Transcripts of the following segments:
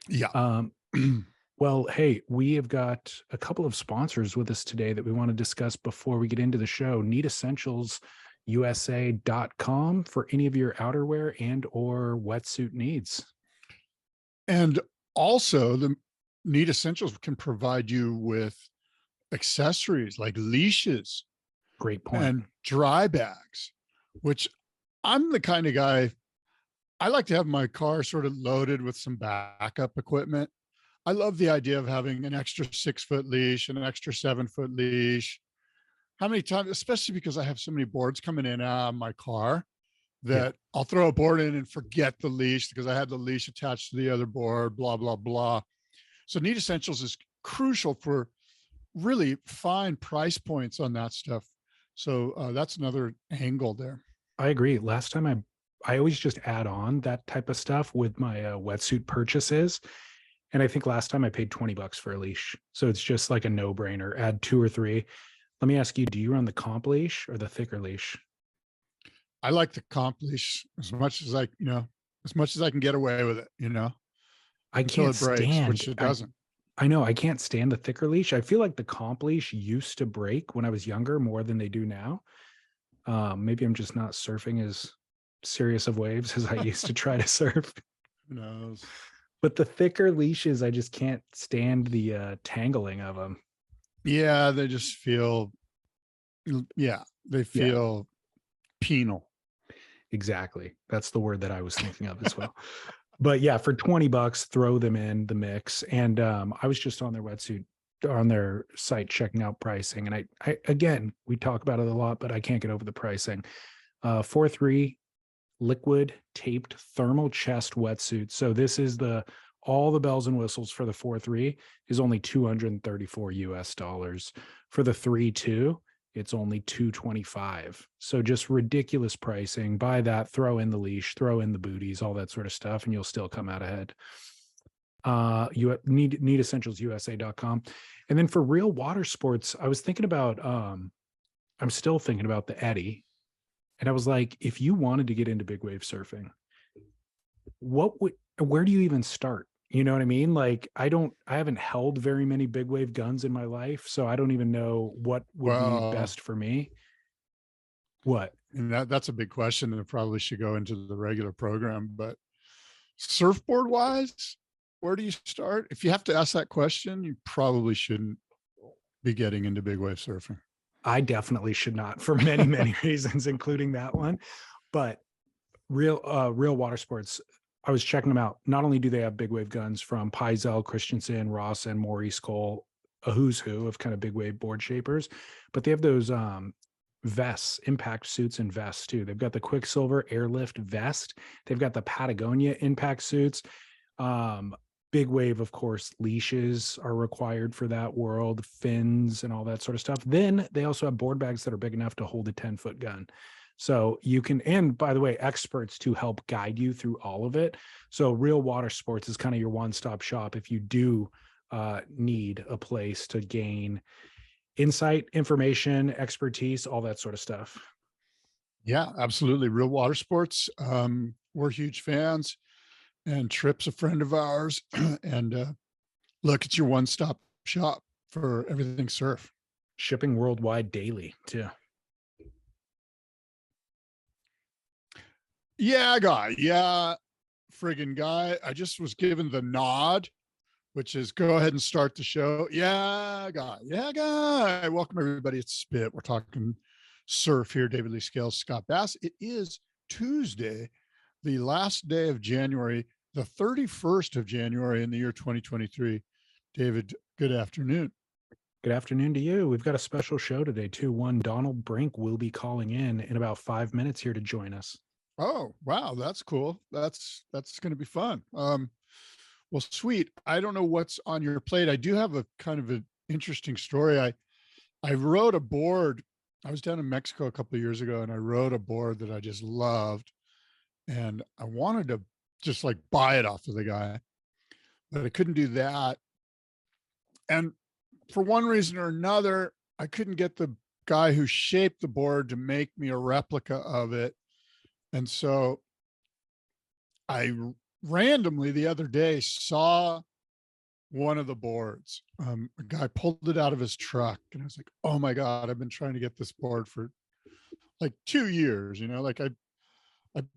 Yeah. Um, well, hey, we have got a couple of sponsors with us today that we want to discuss before we get into the show. NeedEssentialsUSA.com for any of your outerwear and or wetsuit needs. And also the Need Essentials can provide you with accessories like leashes Great point. and dry bags, which I'm the kind of guy, I like to have my car sort of loaded with some backup equipment. I love the idea of having an extra 6-foot leash and an extra 7-foot leash. How many times, especially because I have so many boards coming in and out of my car, Yeah, that I'll throw a board in and forget the leash because I had the leash attached to the other board, blah, blah, blah. So Need Essentials is crucial for really fine price points on that stuff. So that's another angle there. I agree. Last time I always just add on that type of stuff with my wetsuit purchases. And I think last time I paid $20 for a leash. So it's just like a no brainer. Add 2 or 3. Let me ask you, do you run the comp leash or the thicker leash? I like the comp leash as much as as much as I can get away with it, I until can't it breaks, stand, which it doesn't. I know I can't stand the thicker leash. I feel like the comp leash used to break when I was younger more than they do now. Maybe I'm just not surfing as serious of waves as I used to try to surf. Who knows? But the thicker leashes, I just can't stand the tangling of them. Yeah, they just feel, yeah, they Yeah, feel penal. exactly. That's the word that I was thinking of as well. But yeah, for $20, throw them in the mix. And I was just on their site checking out pricing. And I again, we talk about it a lot, but I can't get over the pricing. 4-3 liquid taped thermal chest wetsuit. So this is all the bells and whistles for the 4-3 is only 234 US dollars. For the 3-2, it's only 225. So just ridiculous pricing. Buy that, throw in the leash, throw in the booties, all that sort of stuff, and you'll still come out ahead. You need essentialsusa.com. And then for real water sports, I was thinking about I'm still thinking about the Eddy. And I was like, if you wanted to get into big wave surfing, where do you even start? You know what I mean? Like, I haven't held very many big wave guns in my life, so I don't even know what would be Well, best for me. What? and that's a big question that probably should go into the regular program. But surfboard wise, where do you start? If you have to ask that question, you probably shouldn't be getting into big wave surfing. I definitely should not for many, many reasons, including that one. But real water sports, I was checking them out. Not only do they have big wave guns from Paizel, Christensen, Ross, and Maurice Cole, a who's who of kind of big wave board shapers, but they have those vests, impact suits and vests too. They've got the Quicksilver Airlift vest. They've got the Patagonia impact suits. Big wave, of course, leashes are required for that world, fins and all that sort of stuff. Then they also have board bags that are big enough to hold a 10-foot gun. So you can, and by the way, experts to help guide you through all of it. So Real Water Sports is kind of your one-stop shop if you do need a place to gain insight, information, expertise, all that sort of stuff. Yeah, absolutely. Real water sports. We're huge fans, and Trip's a friend of ours. And look, it's your one-stop shop for everything surf. Shipping worldwide daily too. Yeah, guy. Yeah, friggin' guy. I just was given the nod, which is go ahead and start the show. Yeah, guy. Yeah, guy. Welcome everybody. It's Spit. We're talking surf here. David Lee Scales, Scott Bass. It is Tuesday, the last day of January, the 31st of January in the year 2023. David, good afternoon. Good afternoon to you. We've got a special show today too. One, Donald Brink will be calling in about 5 minutes here to join us. Oh, wow. That's cool. That's going to be fun. Well, sweet. I don't know what's on your plate. I do have a kind of an interesting story. I rode a board. I was down in Mexico a couple of years ago and I rode a board that I just loved. And I wanted to just like buy it off of the guy, but I couldn't do that. And for one reason or another, I couldn't get the guy who shaped the board to make me a replica of it. And so I randomly the other day saw one of the boards. A guy pulled it out of his truck and I was like, oh my God, I've been trying to get this board for like 2 years, like I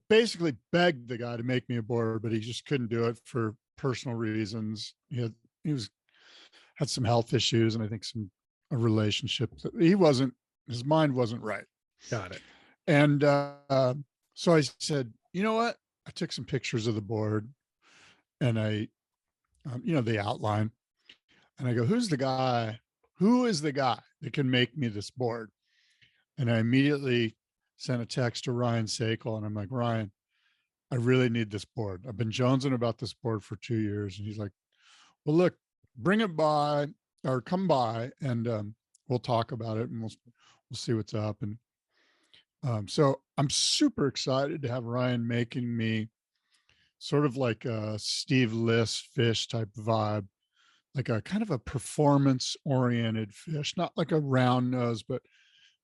basically begged the guy to make me a board, but he just couldn't do it for personal reasons. Had some health issues and I think a relationship that his mind wasn't right. Got it. And so I said, you know what? I took some pictures of the board and I, the outline, and I go, who is the guy that can make me this board? And I immediately sent a text to Ryan Sakel and I'm like, Ryan, I really need this board. I've been jonesing about this board for 2 years. And he's like, well, look, bring it by or come by and we'll talk about it and we'll see what's up. And so I'm super excited to have Ryan making me sort of like a Steve Liss fish type vibe, like a kind of a performance oriented fish, not like a round nose, but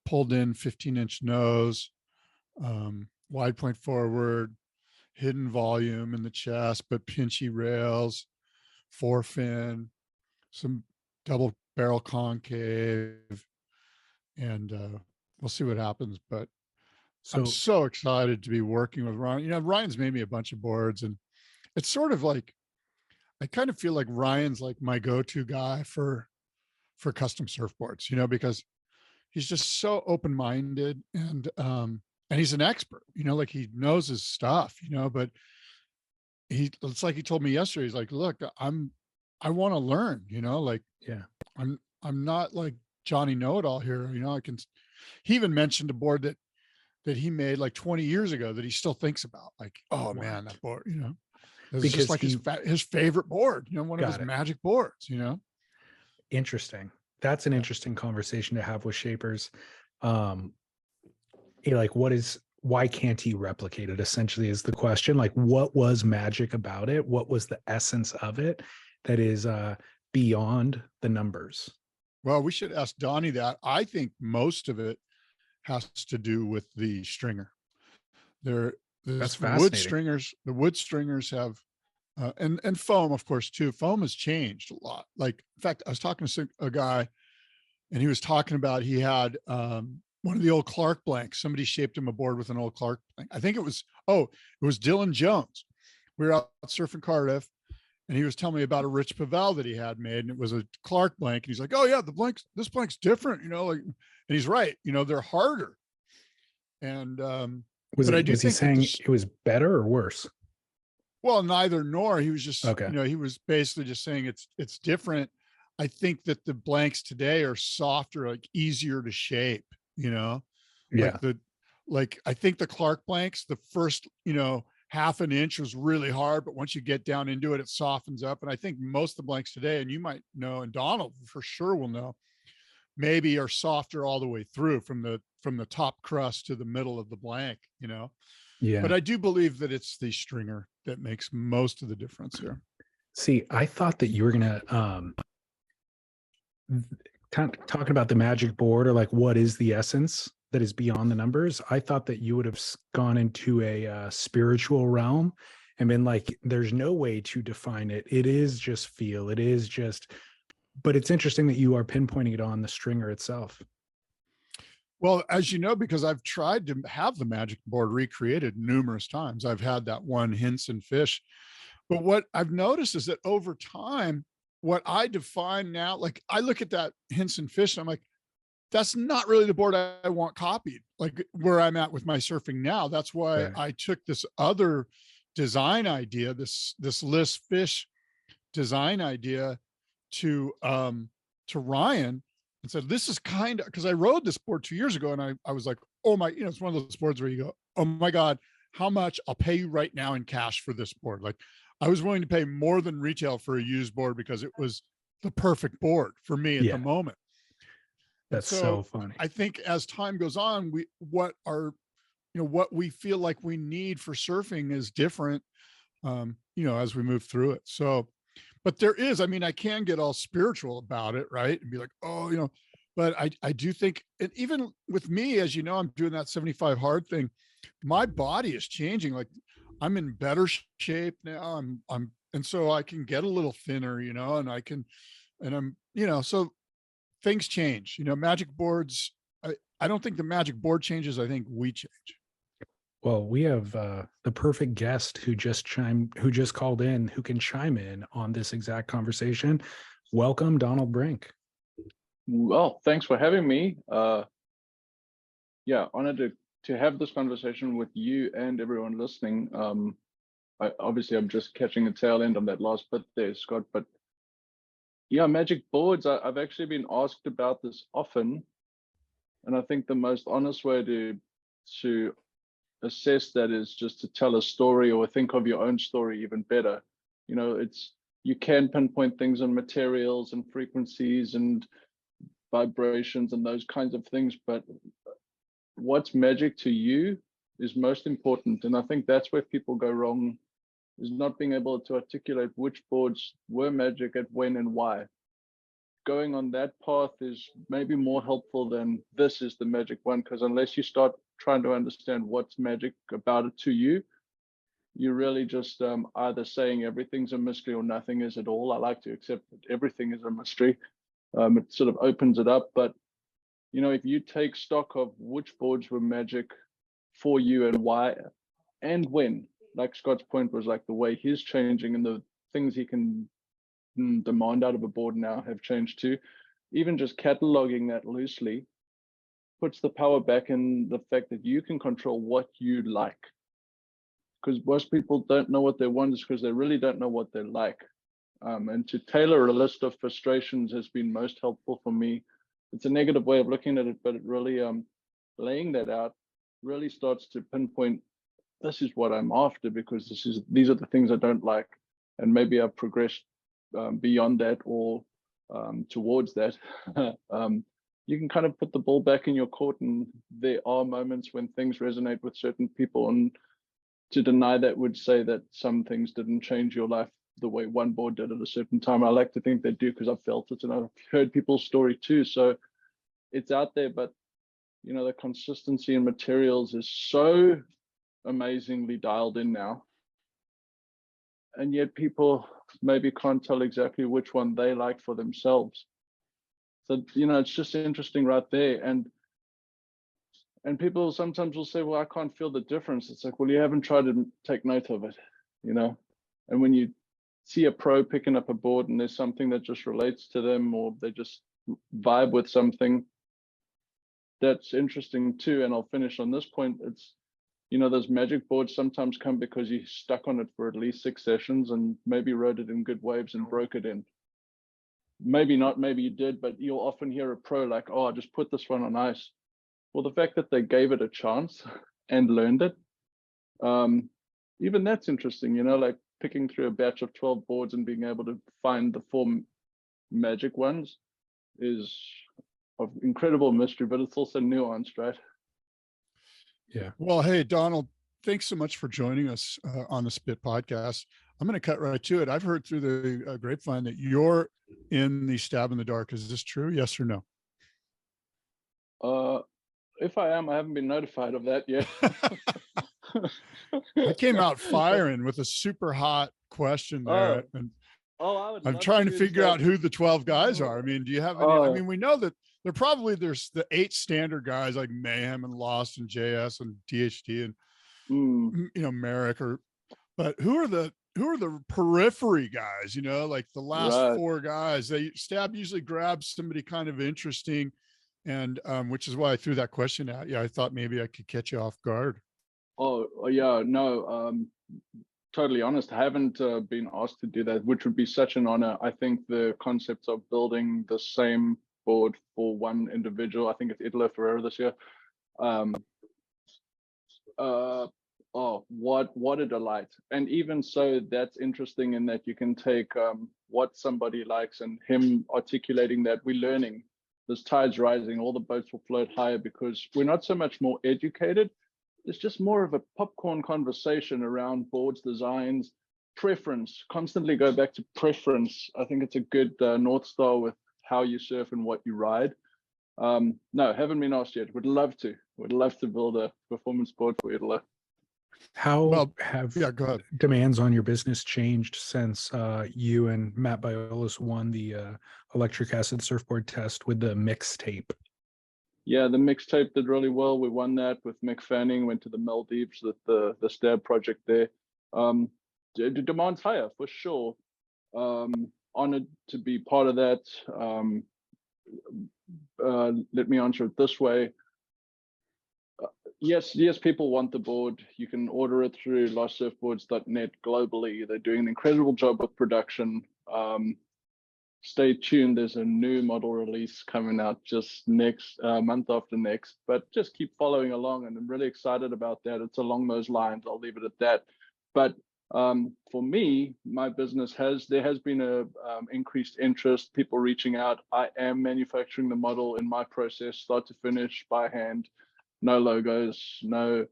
pulled in 15-inch nose, wide point forward, hidden volume in the chest, but pinchy rails, forefin, some double barrel concave, and we'll see what happens. But I'm so excited to be working with Ryan. Ryan's made me a bunch of boards and it's sort of like, I kind of feel like Ryan's like my go-to guy for custom surfboards, because he's just so open-minded and he's an expert, like he knows his stuff, but it's like he told me yesterday, he's like, look, I want to learn, like, yeah, I'm not like Johnny know-it-all here. He even mentioned a board that he made like 20 years ago that he still thinks about, like, oh man, that board, it's because just like his favorite board, one of his magic boards, Interesting. That's an interesting conversation to have with shapers. Like why can't he replicate it? Essentially is the question. Like, what was magic about it? What was the essence of it that is beyond the numbers? Well, we should ask Donnie that. I think most of it has to do with the stringer. That's fascinating. The wood stringers have, and foam, of course, too. Foam has changed a lot. Like, in fact, I was talking to a guy and he was talking about, he had one of the old Clark blanks. Somebody shaped him a board with an old Clark blank. I think it was Dylan Jones. We were out surfing Cardiff and he was telling me about a Rich Pavel that he had made, and it was a Clark blank. And he's like, oh yeah, this blank's different, and he's right. They're harder. And was he saying it was better or worse? Well, neither nor. He was just, okay. He was basically just saying it's different. I think that the blanks today are softer, like easier to shape, Yeah. Like I think the Clark blanks, the first, half an inch was really hard, but once you get down into it, it softens up. And I think most of the blanks today, and you might know, and Donald for sure will know, maybe are softer all the way through from the top crust to the middle of the blank, Yeah. But I do believe that it's the stringer that makes most of the difference here. See, I thought that you were going to kind of talking about the magic board, or like, what is the essence that is beyond the numbers? I thought that you would have gone into a spiritual realm and been like, there's no way to define it. It is just feel. It is just, but it's interesting that you are pinpointing it on the stringer itself. Well, as you know, because I've tried to have the magic board recreated numerous times. I've had that one Hinson fish. But what I've noticed is that over time, what I define now, like I look at that Hinson fish and I'm like, that's not really the board I want copied, like where I'm at with my surfing now. That's why I took this other design idea, this Liss fish design idea to Ryan and said, this is kind of, because I rode this board 2 years ago and I was like, oh my, it's one of those boards where you go, oh my God, how much? I'll pay you right now in cash for this board. Like I was willing to pay more than retail for a used board because it was the perfect board for me at the moment. That's so funny. I think as time goes on, what we feel like we need for surfing is different, as we move through it. So, but there is, I can get all spiritual about it, right? And be like, oh, but I do think, and even with me, as you know, I'm doing that 75 hard thing. My body is changing. Like I'm in better shape now. And so I can get a little thinner, and so things change, magic boards. I don't think the magic board changes. I think we change. Well, we have the perfect guest who just called in, who can chime in on this exact conversation. Welcome, Donald Brink. Well, thanks for having me. Yeah, honored to have this conversation with you and everyone listening. Obviously, I'm just catching the tail end of that last bit there, Scott. But yeah, magic boards. I've actually been asked about this often, and I think the most honest way to assess that is just to tell a story or think of your own story even better. You can pinpoint things on materials and frequencies and vibrations and those kinds of things, but what's magic to you is most important. And I think that's where people go wrong, is not being able to articulate which boards were magic at when and why. Going on that path is maybe more helpful than this is the magic one, because unless you start trying to understand what's magic about it to you, you're really just either saying everything's a mystery or nothing is at all. I like to accept that everything is a mystery. It sort of opens it up. But if you take stock of which boards were magic for you and why and when, like Scott's point was like the way he's changing and the things he can demand out of a board now have changed too. Even just cataloging that loosely puts the power back in the fact that you can control what you like. Because most people don't know what they want is because they really don't know what they like. And to tailor a list of frustrations has been most helpful for me. It's a negative way of looking at it, but it really laying that out really starts to pinpoint, this is what I'm after, because these are the things I don't like. And maybe I've progressed beyond that or towards that. You can kind of put the ball back in your court, and there are moments when things resonate with certain people, and to deny that would say that some things didn't change your life the way one board did at a certain time. I like to think they do because I've felt it and I've heard people's story too. So it's out there, but the consistency in materials is so amazingly dialed in now. And yet people maybe can't tell exactly which one they like for themselves. So, it's just interesting right there. And people sometimes will say, well, I can't feel the difference. It's like, well, you haven't tried to take note of it, And when you see a pro picking up a board and there's something that just relates to them, or they just vibe with something, that's interesting too. And I'll finish on this point. It's, those magic boards sometimes come because you stuck on it for at least 6 sessions and maybe rode it in good waves and broke it in. Maybe not, maybe you did, but you'll often hear a pro like, oh, I just put this one on ice. Well, the fact that they gave it a chance and learned it, even that's interesting, like picking through a batch of 12 boards and being able to find the 4 magic ones is of incredible mystery, but it's also nuanced, right? Yeah. Well, hey, Donald, thanks so much for joining us on the Spit podcast. I'm going to cut right to it. I've heard through the grapevine that you're in the Stab in the Dark. Is this true? Yes or no? If I am, I haven't been notified of that yet. I came out firing with a super hot question there. I'm trying to figure out who the 12 guys are. I mean, do you have any? I mean, we know that there's the 8 standard guys like Mayhem and Lost and JS and DHD and Merrick, but who are the periphery guys, like the last 4 guys. Stab usually grabs somebody kind of interesting, and which is why I threw that question at you. I thought maybe I could catch you off guard. Oh yeah, no, totally honest. I haven't been asked to do that, which would be such an honor. I think the concept of building the same board for one individual, I think it's Idler Ferreira this year. What a delight. And even so, that's interesting in that you can take what somebody likes and him articulating that. We're learning. This tide's rising, all the boats will float higher because we're not so much more educated. It's just more of a popcorn conversation around boards, designs, preference. Constantly go back to preference. I think it's a good North Star with how you surf and what you ride. No, haven't been asked yet. Would love to build a performance board for Idler. How Well, have yeah, go ahead. demands on your business changed since you and Matt Biolos won the electric acid surfboard test with the mixtape? Yeah, the mixtape did really well. We won that with Mick Fanning, went to the Maldives with the Stab project there. The demand's higher for sure. Honored to be part of that. Let me answer it this way. Yes, people want the board. You can order it through lostsurfboards.net globally. They're doing an incredible job with production. Stay tuned. There's a new model release coming out just next month after next, but just keep following along, and I'm really excited about that. It's along those lines. I'll leave it at that. But for me, my business there has been a increased interest, people reaching out. I am manufacturing the model in my process, start to finish by hand. No logos, no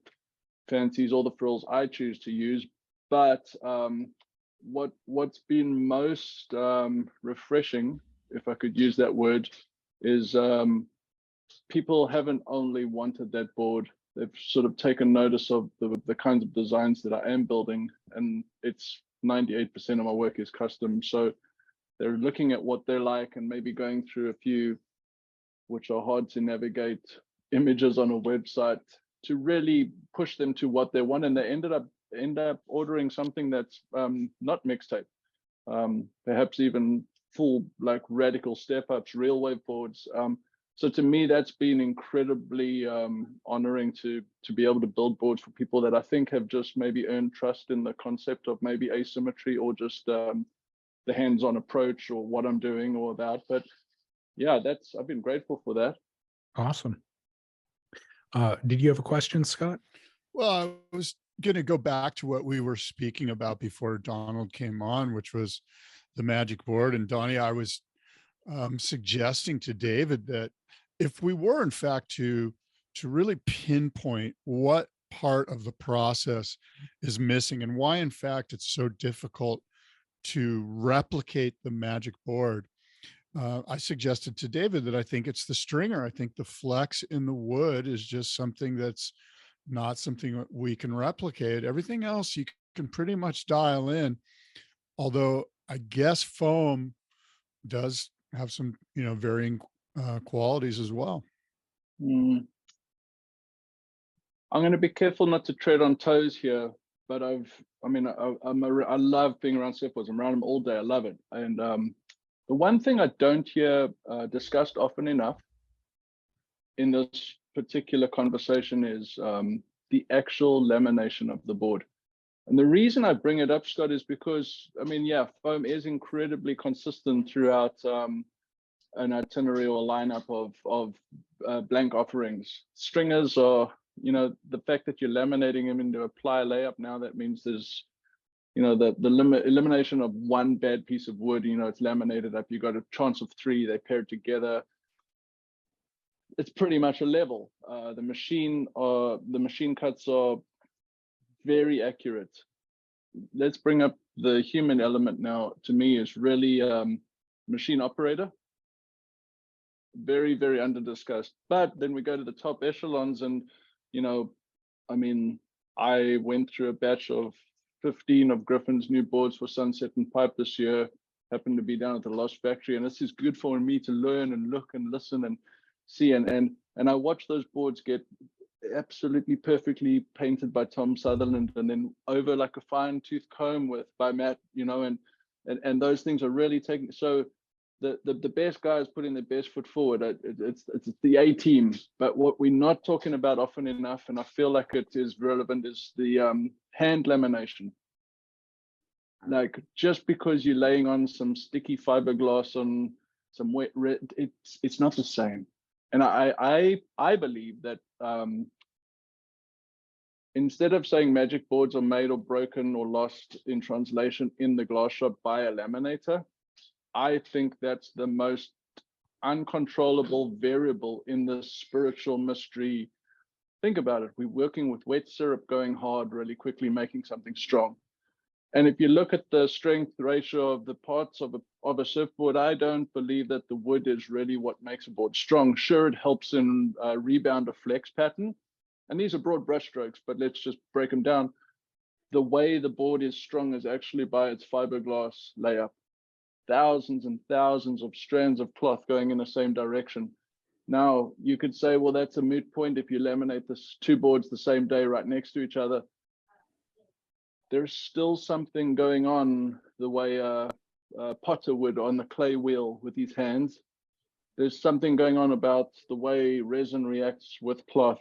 fancies, all the frills I choose to use. But what's been most refreshing, if I could use that word, is people haven't only wanted that board, they've sort of taken notice of the kinds of designs that I am building, and it's 98% of my work is custom. So they're looking at what they're like and maybe going through a few, which are hard to navigate, images on a website to really push them to what they want, and they end up ordering something that's not mixtape, perhaps even full, like, radical step ups, real wave boards. So to me, that's been incredibly honoring to be able to build boards for people that I think have just maybe earned trust in the concept of maybe asymmetry, or just the hands-on approach, or what I'm doing, or that. But yeah, I've been grateful for that. Awesome. Did you have a question, Scott? Well, I was going to go back to what we were speaking about before Donald came on, which was the magic board. And Donnie, I was suggesting to David that if we were, in fact, to really pinpoint what part of the process is missing and why, in fact, it's so difficult to replicate the magic board, I suggested to David that I think it's the stringer. I think the flex in the wood is just something that's not something that we can replicate. Everything else you can pretty much dial in, although I guess foam does have some, varying qualities as well. I'm going to be careful not to tread on toes here, but I love being around surfboards. I'm around them all day. I love it. And the one thing I don't hear discussed often enough in this particular conversation is the actual lamination of the board. And the reason I bring it up, Scott, is because, foam is incredibly consistent throughout an itinerary or lineup of blank offerings. Stringers are, the fact that you're laminating them into a ply layup now, that means there's, the elimination of one bad piece of wood, it's laminated up, you got a chance of 3, they paired together. It's pretty much a level. The machine cuts are very accurate. Let's bring up the human element now. To me, is really machine operator. Very, very under discussed. But then we go to the top echelons, and I went through a batch of 15 of Griffin's new boards for Sunset and Pipe this year. Happened to be down at the Lost Factory, and this is good for me to learn and look and listen and see, and I watch those boards get absolutely perfectly painted by Tom Sutherland, and then over like a fine tooth comb by Matt, and those things are really taking. So the best guys putting their best foot forward. It's the A team. But what we're not talking about often enough, and I feel like it is relevant, is the hand lamination. Like, just because you're laying on some sticky fiberglass on some wet, it's not the same. And I believe that instead of saying magic boards are made or broken or lost in translation in the glass shop by a laminator, I think that's the most uncontrollable variable in the spiritual mystery. Think about it. We're working with wet syrup going hard really quickly, making something strong. And if you look at the strength ratio of the parts of a surfboard, I don't believe that the wood is really what makes a board strong. Sure, it helps in rebound or flex pattern, and these are broad brushstrokes, but let's just break them down. The way the board is strung is actually by its fiberglass layup. Thousands and thousands of strands of cloth going in the same direction. Now, you could say, well, that's a moot point if you laminate this two boards the same day right next to each other. There's still something going on the way Potter would on the clay wheel with his hands. There's something going on about the way resin reacts with cloth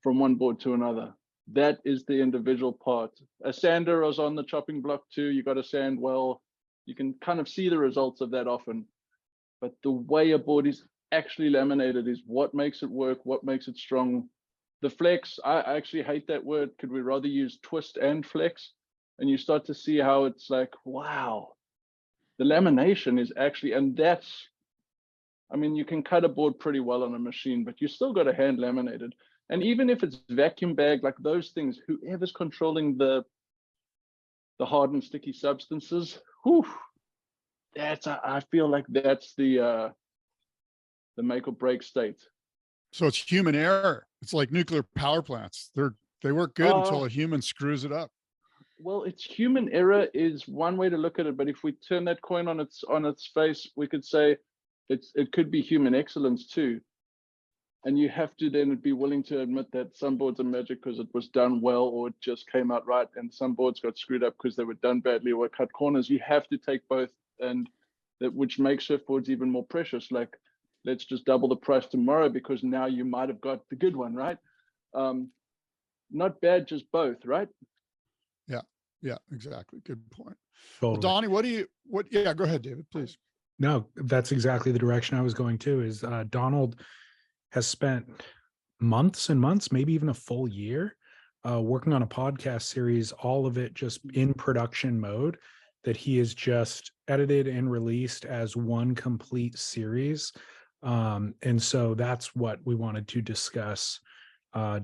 from one board to another. That is the individual part. A sander is on the chopping block too. You got to sand well. You can kind of see the results of that often. But the way a board is actually laminated is what makes it work, what makes it strong. The flex, I actually hate that word. Could we rather use twist and flex? And you start to see how it's like, wow, the lamination is actually, and that's, I mean, you can cut a board pretty well on a machine, but you still got to hand laminate it. And even if it's vacuum bag, like those things, whoever's controlling the hard and sticky substances, whew, that's, I feel like that's the make or break state. So it's human error. It's like nuclear power plants. They work good until a human screws it up. Well, it's human error is one way to look at it, but if we turn that coin on its face, we could say it could be human excellence too. And you have to then be willing to admit that some boards are magic because it was done well or it just came out right, and some boards got screwed up because they were done badly or cut corners. You have to take both, and that which makes surfboards even more precious. Like, let's just double the price tomorrow because now you might have got the good one, right? Not bad, just both, right? Yeah, exactly. Good point. Totally. Well, Donnie, yeah, go ahead, David, please. No, that's exactly the direction I was going to, is Donald has spent months and months, maybe even a full year, working on a podcast series, all of it just in production mode, that he has just edited and released as one complete series. And so that's what we wanted to discuss.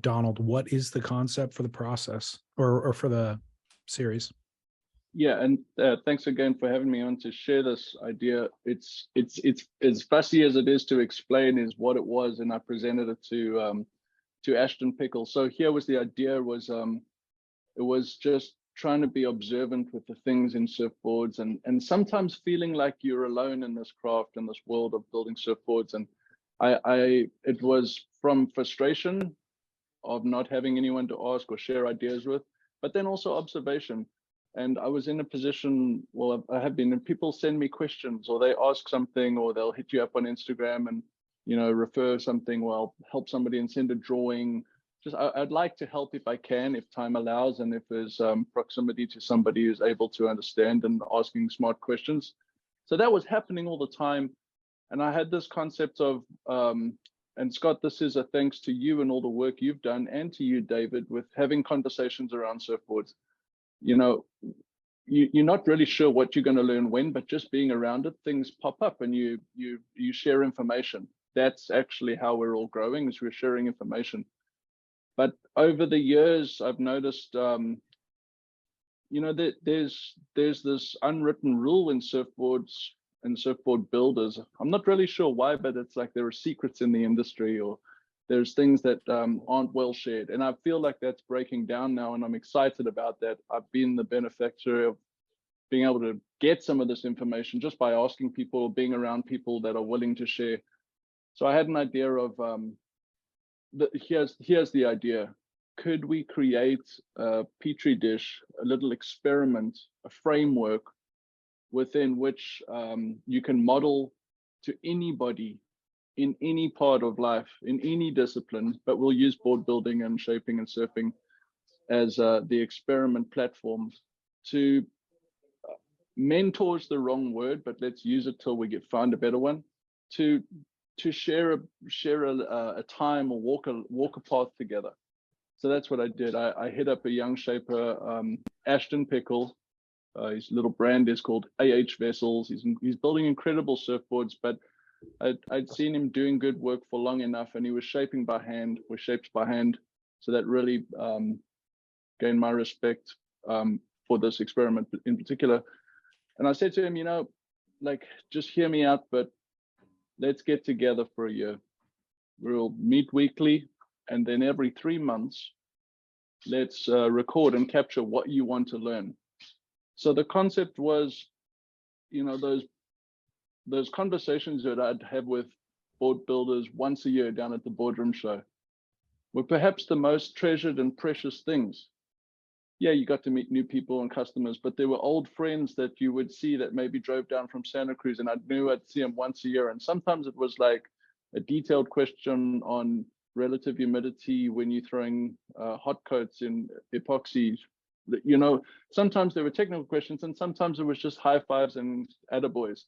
Donald, what is the concept for the process or for the series? Yeah, and thanks again for having me on to share this idea. It's as fussy as it is to explain is what it was, and I presented it to Ashton Pickle. So here was the idea was it was just trying to be observant with the things in surfboards, and sometimes feeling like you're alone in this craft, in this world of building surfboards. And it was from frustration of not having anyone to ask or share ideas with, but then also observation. And I was in a position, well, I have been, and people send me questions, or they ask something, or they'll hit you up on Instagram and, you know, refer something, well, help somebody and send a drawing. Just, I'd like to help if I can, if time allows, and if there's proximity to somebody who's able to understand and asking smart questions. So that was happening all the time. And I had this concept of, and Scott, this is a thanks to you and all the work you've done, and to you, David, with having conversations around surfboards. You know, you're not really sure what you're going to learn when, but just being around it, things pop up and you share information. That's actually how we're all growing, is we're sharing information. But over the years, I've noticed, you know, that there's this unwritten rule in surfboards and surfboard builders. I'm not really sure why, but it's like there are secrets in the industry, or there's things that aren't well shared. And I feel like that's breaking down now, and I'm excited about that. I've been the benefactor of being able to get some of this information just by asking people or being around people that are willing to share. So I had an idea of, here's the idea. Could we create a petri dish, a little experiment, a framework within which you can model to anybody in any part of life, in any discipline, but we'll use board building and shaping and surfing as the experiment platform to mentor's the wrong word, but let's use it till we find a better one, to share a time or walk a path together. So that's what I did. I hit up a young shaper, Ashton Pickle. His little brand is called AH Vessels. He's building incredible surfboards, but I'd seen him doing good work for long enough, and he was shaping by hand, was shaped by hand. So that really gained my respect for this experiment in particular. And I said to him, you know, like, just hear me out, but let's get together for a year. We'll meet weekly. And then every 3 months, let's record and capture what you want to learn. So the concept was, you know, those conversations that I'd have with board builders once a year down at the boardroom show were perhaps the most treasured and precious things. Yeah, you got to meet new people and customers, but there were old friends that you would see that maybe drove down from Santa Cruz, and I knew I'd see them once a year. And sometimes it was like a detailed question on relative humidity when you're throwing hot coats in epoxy. You know, sometimes there were technical questions, and sometimes it was just high fives and attaboys.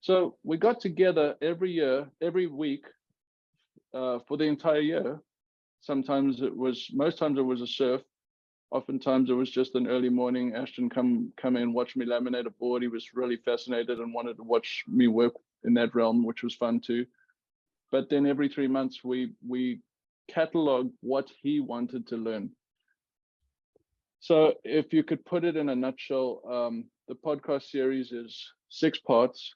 So we got together every year, every week, for the entire year. Most times it was a surf. Oftentimes it was just an early morning. Ashton come in, watch me laminate a board. He was really fascinated and wanted to watch me work in that realm, which was fun too. But then every 3 months we cataloged what he wanted to learn. So if you could put it in a nutshell, the podcast series is 6 parts.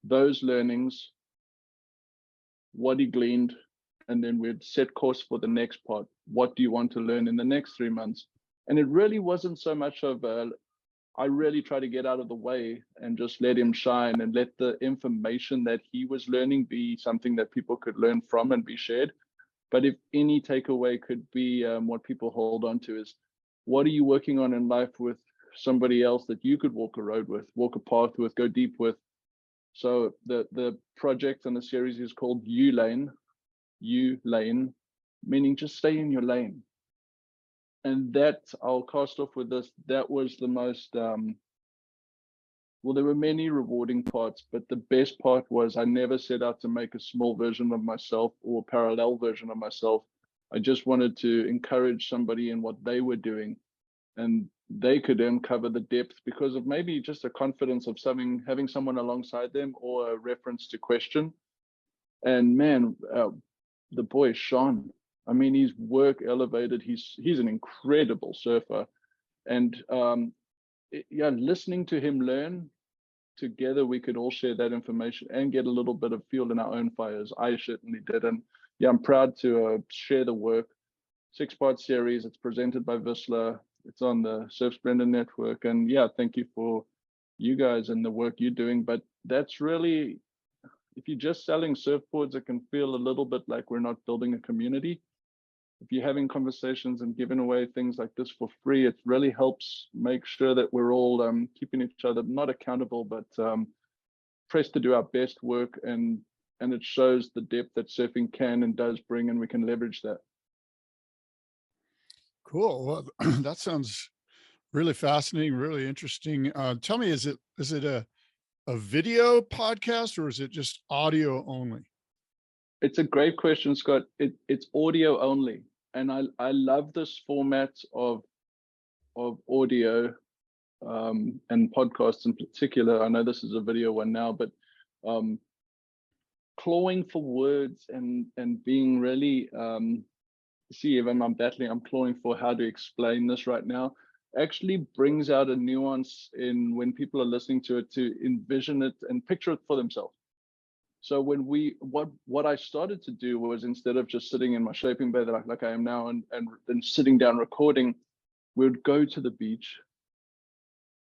Those learnings, what he gleaned, and then we'd set course for the next part. What do you want to learn in the next 3 months? And it really wasn't so much of I really try to get out of the way and just let him shine and let the information that he was learning be something that people could learn from and be shared. But if any takeaway could be what people hold on to is, what are you working on in life with somebody else that you could walk a road with, walk a path with, go deep with? So the project and the series is called YouLane, meaning just stay in your lane. And that, I'll cast off with this, that was the most, well, there were many rewarding parts, but the best part was I never set out to make a small version of myself or a parallel version of myself. I just wanted to encourage somebody in what they were doing, and they could uncover the depth because of maybe just a confidence of having someone alongside them or a reference to question. And man, the boy shone. I mean, his work elevated. He's an incredible surfer, and yeah, listening to him learn together, we could all share that information and get a little bit of fuel in our own fires. I certainly did, and yeah, I'm proud to share the work. 6-part series. It's presented by Whistler. It's on the Surf Splendor Network, and yeah, thank you for you guys and the work you're doing. But that's really, if you're just selling surfboards, it can feel a little bit like we're not building a community. If you're having conversations and giving away things like this for free, it really helps make sure that we're all keeping each other not accountable, but pressed to do our best work, and it shows the depth that surfing can and does bring, and we can leverage that. Cool. Well, that sounds really fascinating, really interesting. Tell me, is it a video podcast or is it just audio only? It's a great question, Scott. It's audio only, and I love this format of audio and podcasts in particular. I know this is a video one now, but clawing for words and being really see, even I'm clawing for how to explain this right now, actually brings out a nuance in when people are listening to it to envision it and picture it for themselves. So when what I started to do was, instead of just sitting in my shaping bed like I am now and then sitting down recording, we would go to the beach,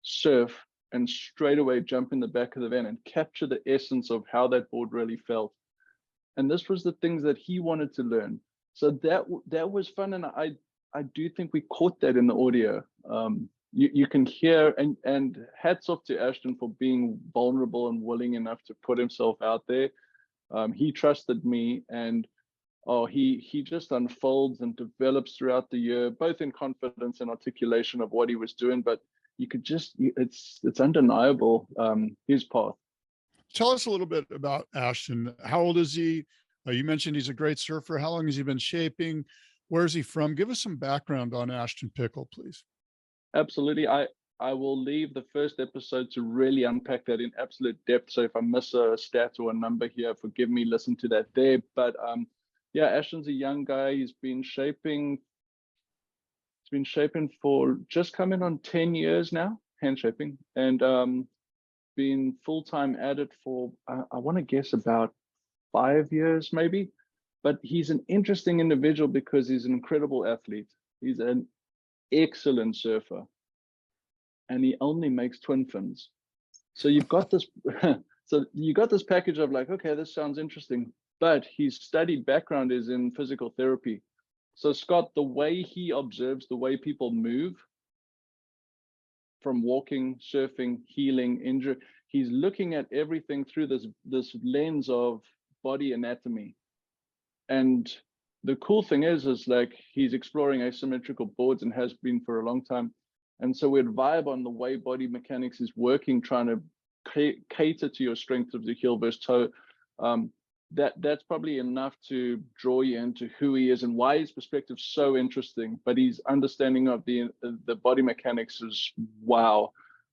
surf, and straight away jump in the back of the van and capture the essence of how that board really felt. And this was the things that he wanted to learn. So that was fun, and I do think we caught that in the audio. You can hear, and hats off to Ashton for being vulnerable and willing enough to put himself out there. He trusted me, and he just unfolds and develops throughout the year, both in confidence and articulation of what he was doing. But you could just, it's undeniable, his path. Tell us a little bit about Ashton. How old is he? You mentioned he's a great surfer. How long has he been shaping? Where's he from? Give us some background on Ashton Pickle, please. Absolutely. I will leave the first episode to really unpack that in absolute depth. So if I miss a stat or a number here, forgive me, listen to that there. But yeah, Ashton's a young guy. He's been shaping for just coming on 10 years now, hand shaping, and been full-time at it for, I want to guess about 5 years maybe. but he's an interesting individual because he's an incredible athlete. He's an excellent surfer, and he only makes twin fins. So you've got this, so you got this package of like, okay, this sounds interesting, but his studied background is in physical therapy. So Scott, the way he observes the way people move, from walking, surfing, healing, injury, he's looking at everything through this lens of body anatomy. And the cool thing is like he's exploring asymmetrical boards and has been for a long time. And so we'd vibe on the way body mechanics is working, trying to cater to your strength of the heel versus toe. That's probably enough to draw you into who he is and why his perspective is so interesting. But his understanding of the body mechanics is wow.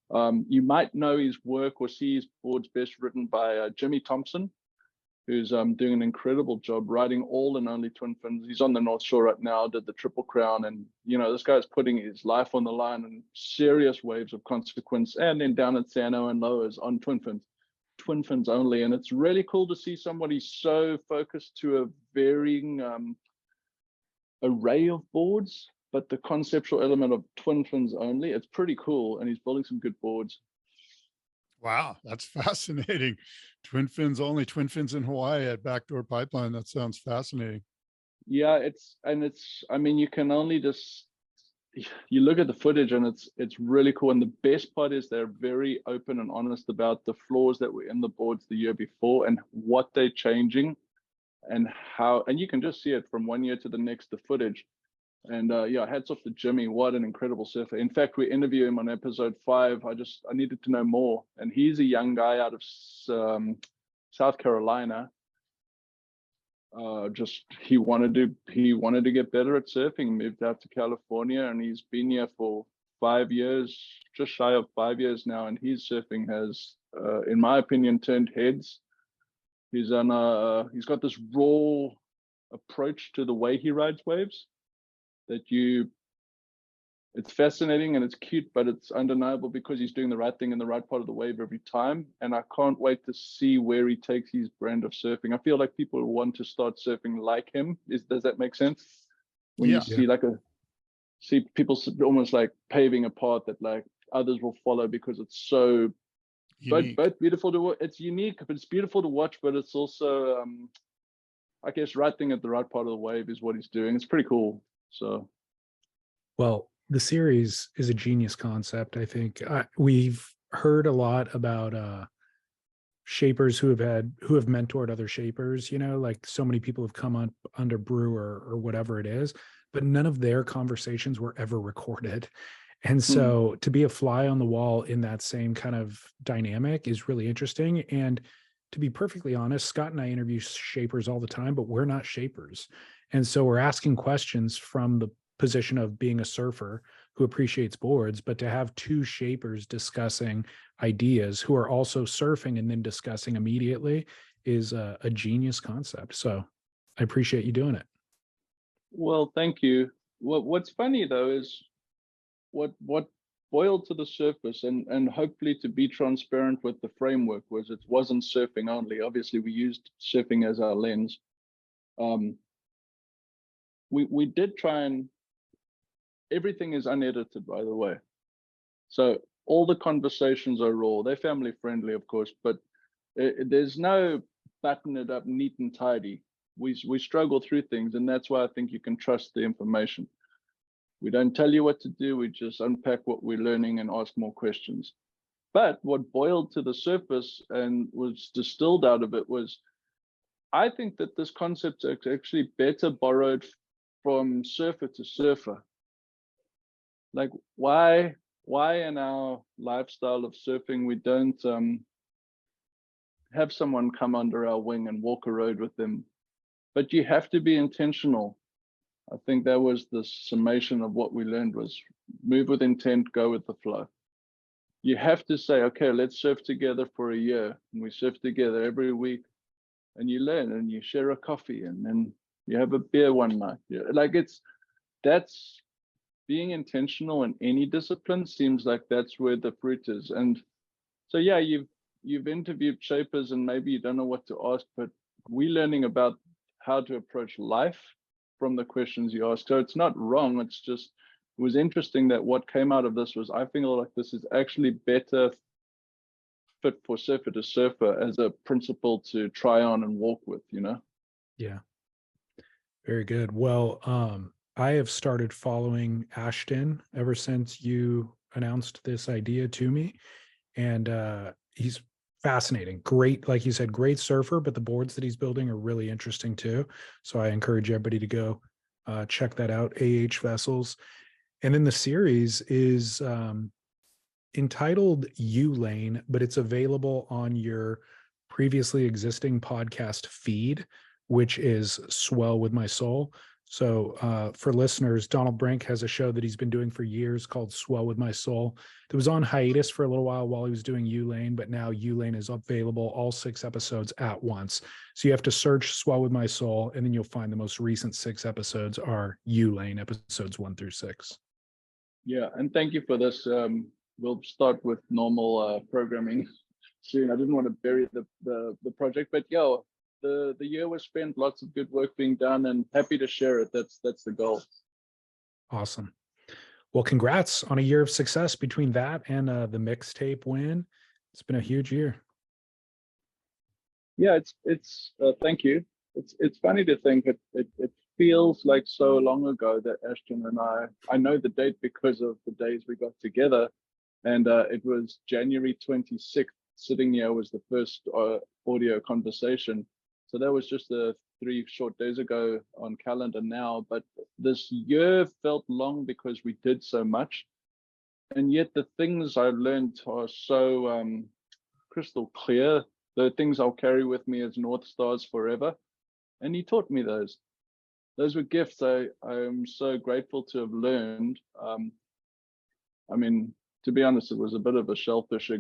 You might know his work or see his boards best written by Jimmy Thompson, who's doing an incredible job writing all and only twin fins. He's on the North Shore right now, did the Triple Crown, and you know, this guy's putting his life on the line in serious waves of consequence, and then down at Sano and Lowers on twin fins only. And it's really cool to see somebody so focused to a varying array of boards, but the conceptual element of twin fins only, it's pretty cool. And he's building some good boards. Wow, that's fascinating. Twin fins only, twin fins in Hawaii at Backdoor Pipeline. That sounds fascinating. Yeah, I mean, you can only just, you look at the footage and it's really cool. And the best part is they're very open and honest about the flaws that were in the boards the year before and what they're changing and how, and you can just see it from one year to the next, the footage. And yeah, hats off to Jimmy. What an incredible surfer. In fact, we interviewed him on episode 5. I needed to know more. And he's a young guy out of South Carolina. He wanted to get better at surfing, moved out to California, and he's been here for 5 years, just shy of 5 years now. And his surfing has, in my opinion, turned heads. He's got this raw approach to the way he rides waves. It's fascinating and it's cute, but it's undeniable because he's doing the right thing in the right part of the wave every time. And I can't wait to see where he takes his brand of surfing. I feel like people want to start surfing like him. Does that make sense? When you see people almost like paving a path that like others will follow because it's so both beautiful to watch. It's unique, but it's beautiful to watch, but it's also I guess right thing at the right part of the wave is what he's doing. It's pretty cool. So, well, the series is a genius concept. I think we've heard a lot about shapers who have mentored other shapers, you know, like so many people have come on under Brewer or whatever it is, but none of their conversations were ever recorded. And so to be a fly on the wall in that same kind of dynamic is really interesting. And to be perfectly honest, Scott and I interview shapers all the time, but we're not shapers. And so we're asking questions from the position of being a surfer who appreciates boards, but to have two shapers discussing ideas who are also surfing and then discussing immediately is a genius concept. So I appreciate you doing it. Well, thank you. What's funny though is what boiled to the surface, and hopefully to be transparent with the framework, was it wasn't surfing only. Obviously, we used surfing as our lens. We did try, and everything is unedited, by the way. So all the conversations are raw. They're family friendly, of course, but there's no button it up neat and tidy. We struggle through things, and that's why I think you can trust the information. We don't tell you what to do. We just unpack what we're learning and ask more questions. But what boiled to the surface and was distilled out of it was, I think that this concept is actually better borrowed from surfer to surfer. Like why in our lifestyle of surfing, we don't have someone come under our wing and walk a road with them, but you have to be intentional. I think that was the summation of what we learned, was move with intent, go with the flow. You have to say, okay, let's surf together for a year, and we surf together every week, and you learn and you share a coffee, and then you have a beer one night. Yeah, like that's being intentional in any discipline. Seems like that's where the fruit is. And so yeah, you've interviewed shapers and maybe you don't know what to ask, but we're learning about how to approach life from the questions you ask. So it's not wrong. It's just, it was interesting that what came out of this was, I feel like this is actually better fit for surfer to surfer as a principle to try on and walk with, you know? Yeah. Very good. Well, I have started following Ashton ever since you announced this idea to me. And he's fascinating. Great, like you said, great surfer, but the boards that he's building are really interesting too. So I encourage everybody to go check that out, AH Vessels. And then the series is entitled YouLane, but it's available on your previously existing podcast feed, which is Swell with My Soul. So for listeners, Donald Brink has a show that he's been doing for years called Swell with My Soul. It was on hiatus for a little while he was doing YouLane, but now YouLane is available, all 6 episodes at once. So you have to search Swell with My Soul, and then you'll find the most recent 6 episodes are YouLane, episodes 1 through 6. Yeah, and thank you for this. We'll start with normal programming soon. I didn't want to bury the project, but yeah, the year was spent, lots of good work being done, and happy to share it. That's the goal. Awesome. Well, congrats on a year of success between that and the mixtape win. It's been a huge year. Yeah, it's thank you. It's funny to think it feels like so long ago that Ashton and I know the date because of the days we got together, and it was January 26th. Sitting here was the first audio conversation. So that was just 3 short days ago on calendar now, but this year felt long because we did so much. And yet the things I learned are so crystal clear. The things I'll carry with me as North Stars forever. And he taught me those. Those were gifts I am so grateful to have learned. I mean, to be honest, it was a bit of a shellfish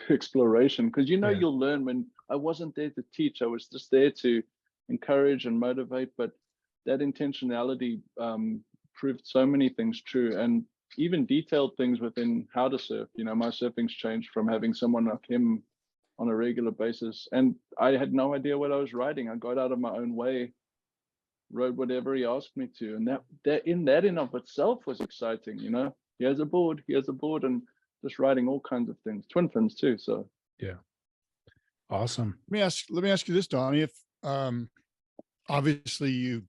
exploration, because you'll learn. When I wasn't there to teach, I was just there to encourage and motivate, but that intentionality proved so many things true, and even detailed things within how to surf. My surfing's changed from having someone like him on a regular basis, and I had no idea what I was riding. I got out of my own way, rode whatever he asked me to, and that in of itself was exciting. He has a board, and just riding all kinds of things, twin fins too. So yeah, awesome. Let me ask you this, Donnie. If obviously you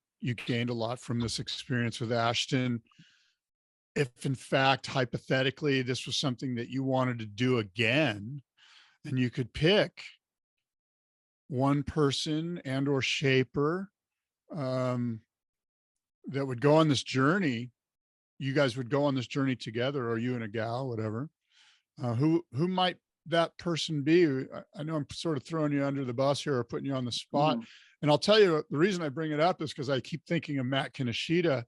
gained a lot from this experience with Ashton, if in fact hypothetically this was something that you wanted to do again, and you could pick one person and or shaper that would go on this journey, you guys would go on this journey together, or you and a gal, whatever, who might that person be? I know I'm sort of throwing you under the bus here or putting you on the spot. And I'll tell you, the reason I bring it up is because I keep thinking of Matt Kinoshita,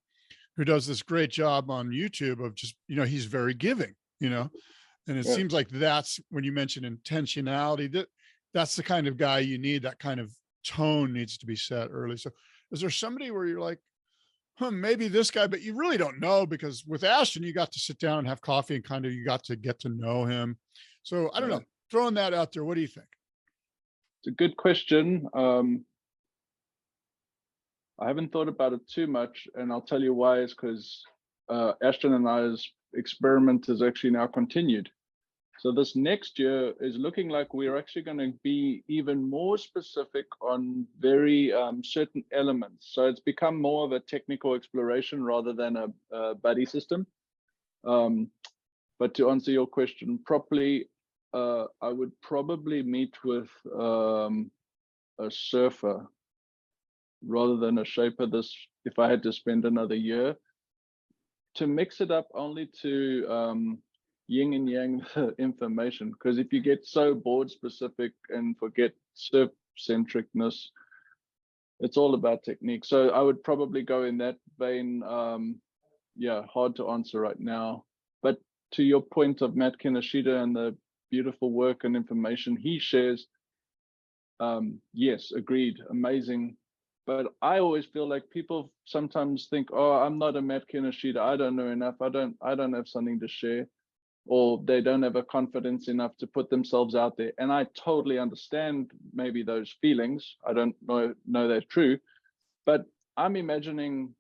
who does this great job on YouTube of just, he's very giving, and it seems like that's when you mention intentionality, that's the kind of guy you need. That kind of tone needs to be set early. So is there somebody where you're like, maybe this guy, but you really don't know? Because with Ashton, you got to sit down and have coffee and kind of, you got to get to know him. So I don't know, throwing that out there. What do you think? It's a good question. I haven't thought about it too much, and I'll tell you why. Is because Ashton and I's experiment has actually now continued. So this next year is looking like we're actually going to be even more specific on very certain elements. So it's become more of a technical exploration rather than a buddy system. But to answer your question properly, I would probably meet with a surfer rather than a shaper if I had to spend another year, to mix it up only to yin and yang information. Because if you get so board specific and forget surf centricness, it's all about technique. So I would probably go in that vein. Hard to answer right now. But to your point of Matt Kinoshita and the beautiful work and information he shares, yes, agreed, amazing. But I always feel like people sometimes think, oh, I'm not a Matt Kinoshita, I don't know enough, I don't have something to share, or they don't have a confidence enough to put themselves out there. And I totally understand maybe those feelings. I don't know they're true, But I'm imagining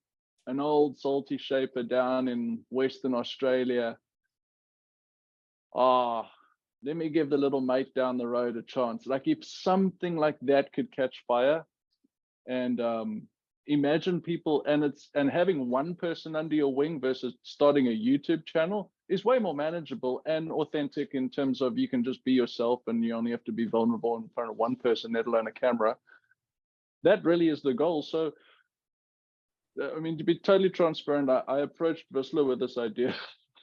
an old salty shaper down in Western Australia. Let me give the little mate down the road a chance. Like if something like that could catch fire, and imagine people, and having one person under your wing versus starting a YouTube channel is way more manageable and authentic in terms of you can just be yourself and you only have to be vulnerable in front of one person, let alone a camera. That really is the goal. So, I mean, to be totally transparent, I approached Whistler with this idea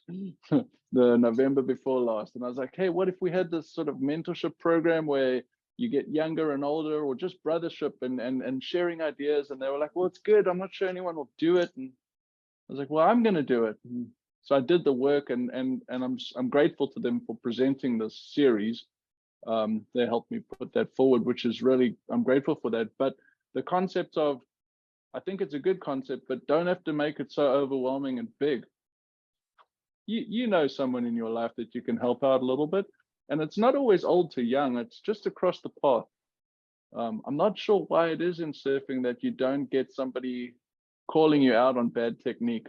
the November before last. And I was like, hey, what if we had this sort of mentorship program where you get younger and older, or just brothership and sharing ideas? And they were like, well, it's good. I'm not sure anyone will do it. And I was like, well, I'm going to do it. And so I did the work, and I'm grateful to them for presenting this series. They helped me put that forward, which is really, I'm grateful for that. But the concept of, I think it's a good concept, but don't have to make it so overwhelming and big. You know someone in your life that you can help out a little bit, and it's not always old to young. It's just across the path. I'm not sure why it is in surfing that you don't get somebody calling you out on bad technique.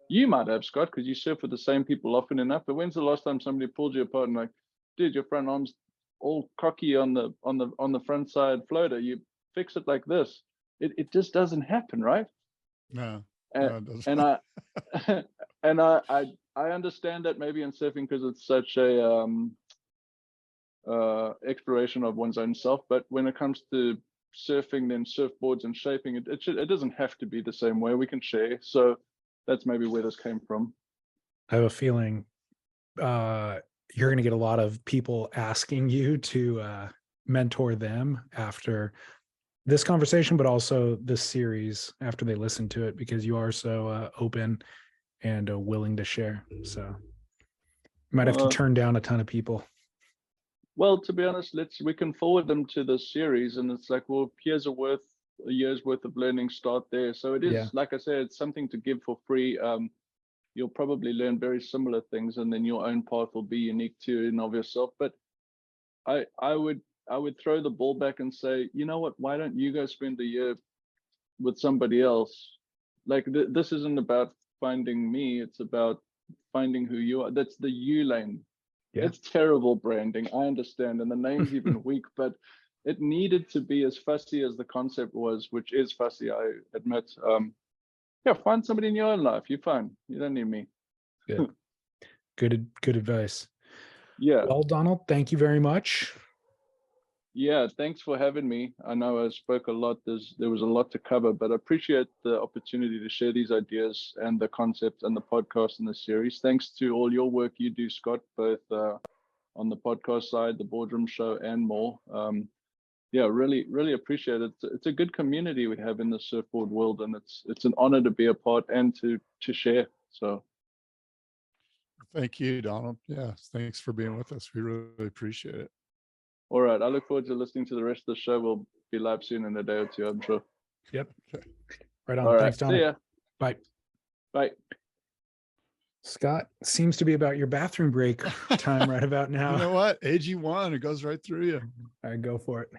You might have, Scott, because you surf with the same people often enough. But when's the last time somebody pulled you apart and like, dude, your front arm's all cocky on the front side floater? You fix it like this. It just doesn't happen, right? No, And, it and I and I understand that maybe in surfing because it's such a exploration of one's own self. But when it comes to surfing, then surfboards and shaping, it doesn't have to be the same way. We can share. So that's maybe where this came from. I have a feeling you're going to get a lot of people asking you to mentor them after this conversation, but also this series after they listen to it, because you are so open and willing to share. So you might have to turn down a ton of people. Well, to be honest, we can forward them to this series, and it's like, well, here's a year's worth of learning, start there. So it is, like I said, it's something to give for free. You'll probably learn very similar things, and then your own path will be unique to and of yourself. But I would throw the ball back and say, you know what, why don't you guys spend a year with somebody else? Like this isn't about finding me, it's about finding who you are. That's the YouLane. Yeah. It's terrible branding, I understand, and the name's even weak, but it needed to be as fussy as the concept was, which is fussy, I admit. Yeah, find somebody in your own life. You're fine. You don't need me. Good advice. Yeah. Well, Donald, thank you very much. Yeah, thanks for having me. I know I spoke a lot. There was a lot to cover, but I appreciate the opportunity to share these ideas and the concept and the podcast and the series. Thanks to all your work you do, Scott, both on the podcast side, the boardroom show, and more. Yeah, really, really appreciate it. It's a good community we have in the surfboard world, and it's an honor to be a part and to share. So, thank you, Donald. Yeah, thanks for being with us. We really appreciate it. All right. I look forward to listening to the rest of the show. We'll be live soon in a day or two, I'm sure. Yep. Right on. All right. Thanks, Donald. See ya. Bye. Bye. Scott, seems to be about your bathroom break time right about now. You know what? AG1, it goes right through you. All right, go for it.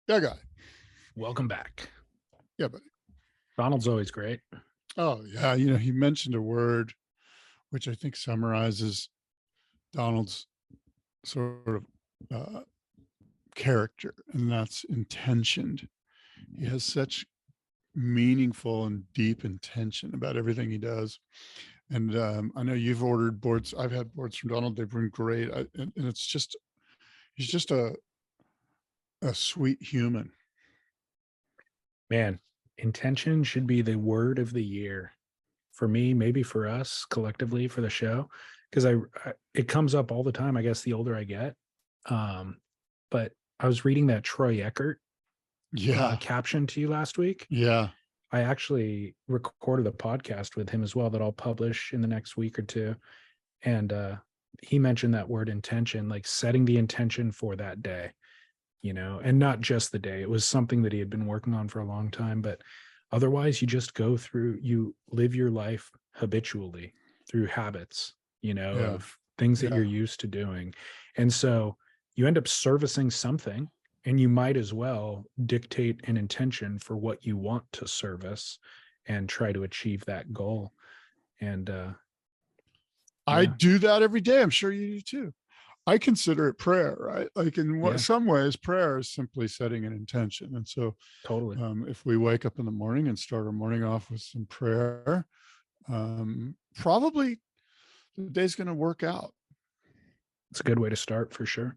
Yeah, guy. Welcome back. Yeah, buddy. Donald's always great. Oh, yeah. You know, he mentioned a word which I think summarizes Donald's sort of character, and that's intentioned. He has such meaningful and deep intention about everything he does. And I know you've ordered boards. I've had boards from Donald. They've been great. And it's just, he's just a sweet human. Man, intention should be the word of the year for me, maybe for us collectively for the show, because it comes up all the time, I guess, the older I get. But I was reading that Troy Eckert caption to you last week. Yeah. I actually recorded a podcast with him as well that I'll publish in the next week or two. And he mentioned that word intention, like setting the intention for that day, you know, and not just the day. It was something that he had been working on for a long time, but otherwise you just go through, you live your life habitually through habits, you know, of things that you're used to doing. And so you end up servicing something And you might as well dictate an intention for what you want to service and try to achieve that goal. And I yeah. do that every day. I'm sure you do too. I consider it prayer, right? Like in Yeah. some ways, prayer is simply setting an intention. And so Totally. if we wake up in the morning and start our morning off with some prayer, probably the day's going to work out. It's a good way to start for sure.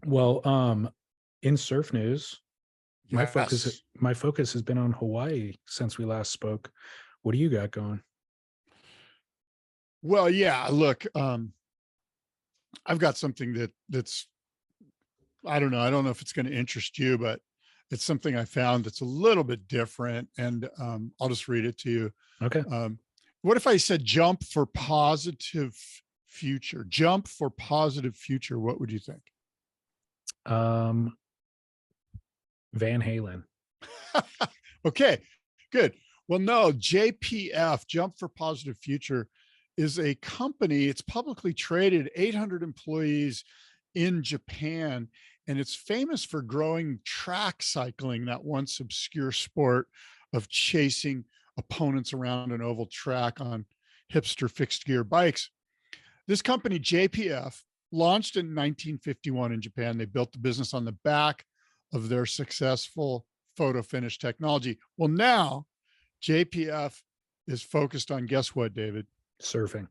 Well, in surf news, my focus has been on Hawaii since we last spoke. What do you got going? Well, yeah, look, I've got something that's, I don't know if it's going to interest you, but it's something I found that's a little bit different, and I'll just read it to you. Okay. What if I said jump for positive future? Jump for positive future. What would you think? Van Halen. Okay, good. Well, no, JPF, Jump for Positive Future, is a company. It's publicly traded, 800 employees in Japan, and it's famous for growing track cycling, that once obscure sport of chasing opponents around an oval track on hipster fixed gear bikes. This company, JPF, launched in 1951 in Japan. They built the business on the back of their successful photo finish technology. Well, now JPF is focused on, guess what, David? Surfing.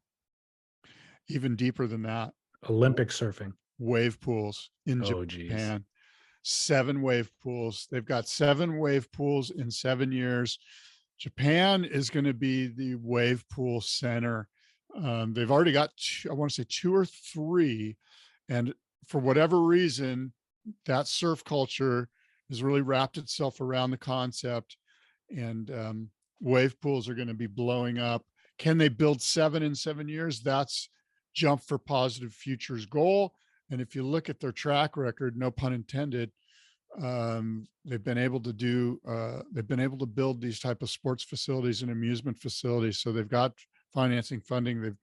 Even deeper than that. Olympic surfing. Wave pools in Japan. Geez. 7 wave pools. They've got 7 wave pools in 7 years. Japan is going to be the wave pool center. They've already got, I want to say 2 or 3. And for whatever reason, that surf culture has really wrapped itself around the concept, and wave pools are going to be blowing up. Can they build 7 in 7 years? That's Jump for Positive Future's goal. And if you look at their track record, no pun intended, they've been able to build these type of sports facilities and amusement facilities. So they've got financing, funding.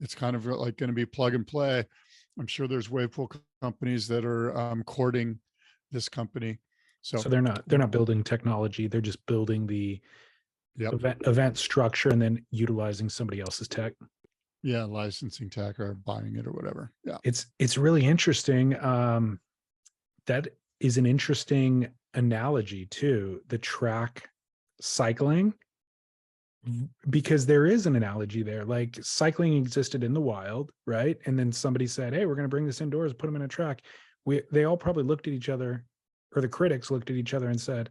It's kind of like going to be plug and play. I'm sure there's wave pool companies that are courting this company. So they're not building technology. They're just building the event structure and then utilizing somebody else's tech. Yeah, licensing tech or buying it or whatever. Yeah, it's really interesting. That is an interesting analogy too, the track cycling, because there is an analogy there. Like cycling existed in the wild, right? And then somebody said, hey, we're going to bring this indoors, put them in a track. They all probably looked at each other, or the critics looked at each other and said,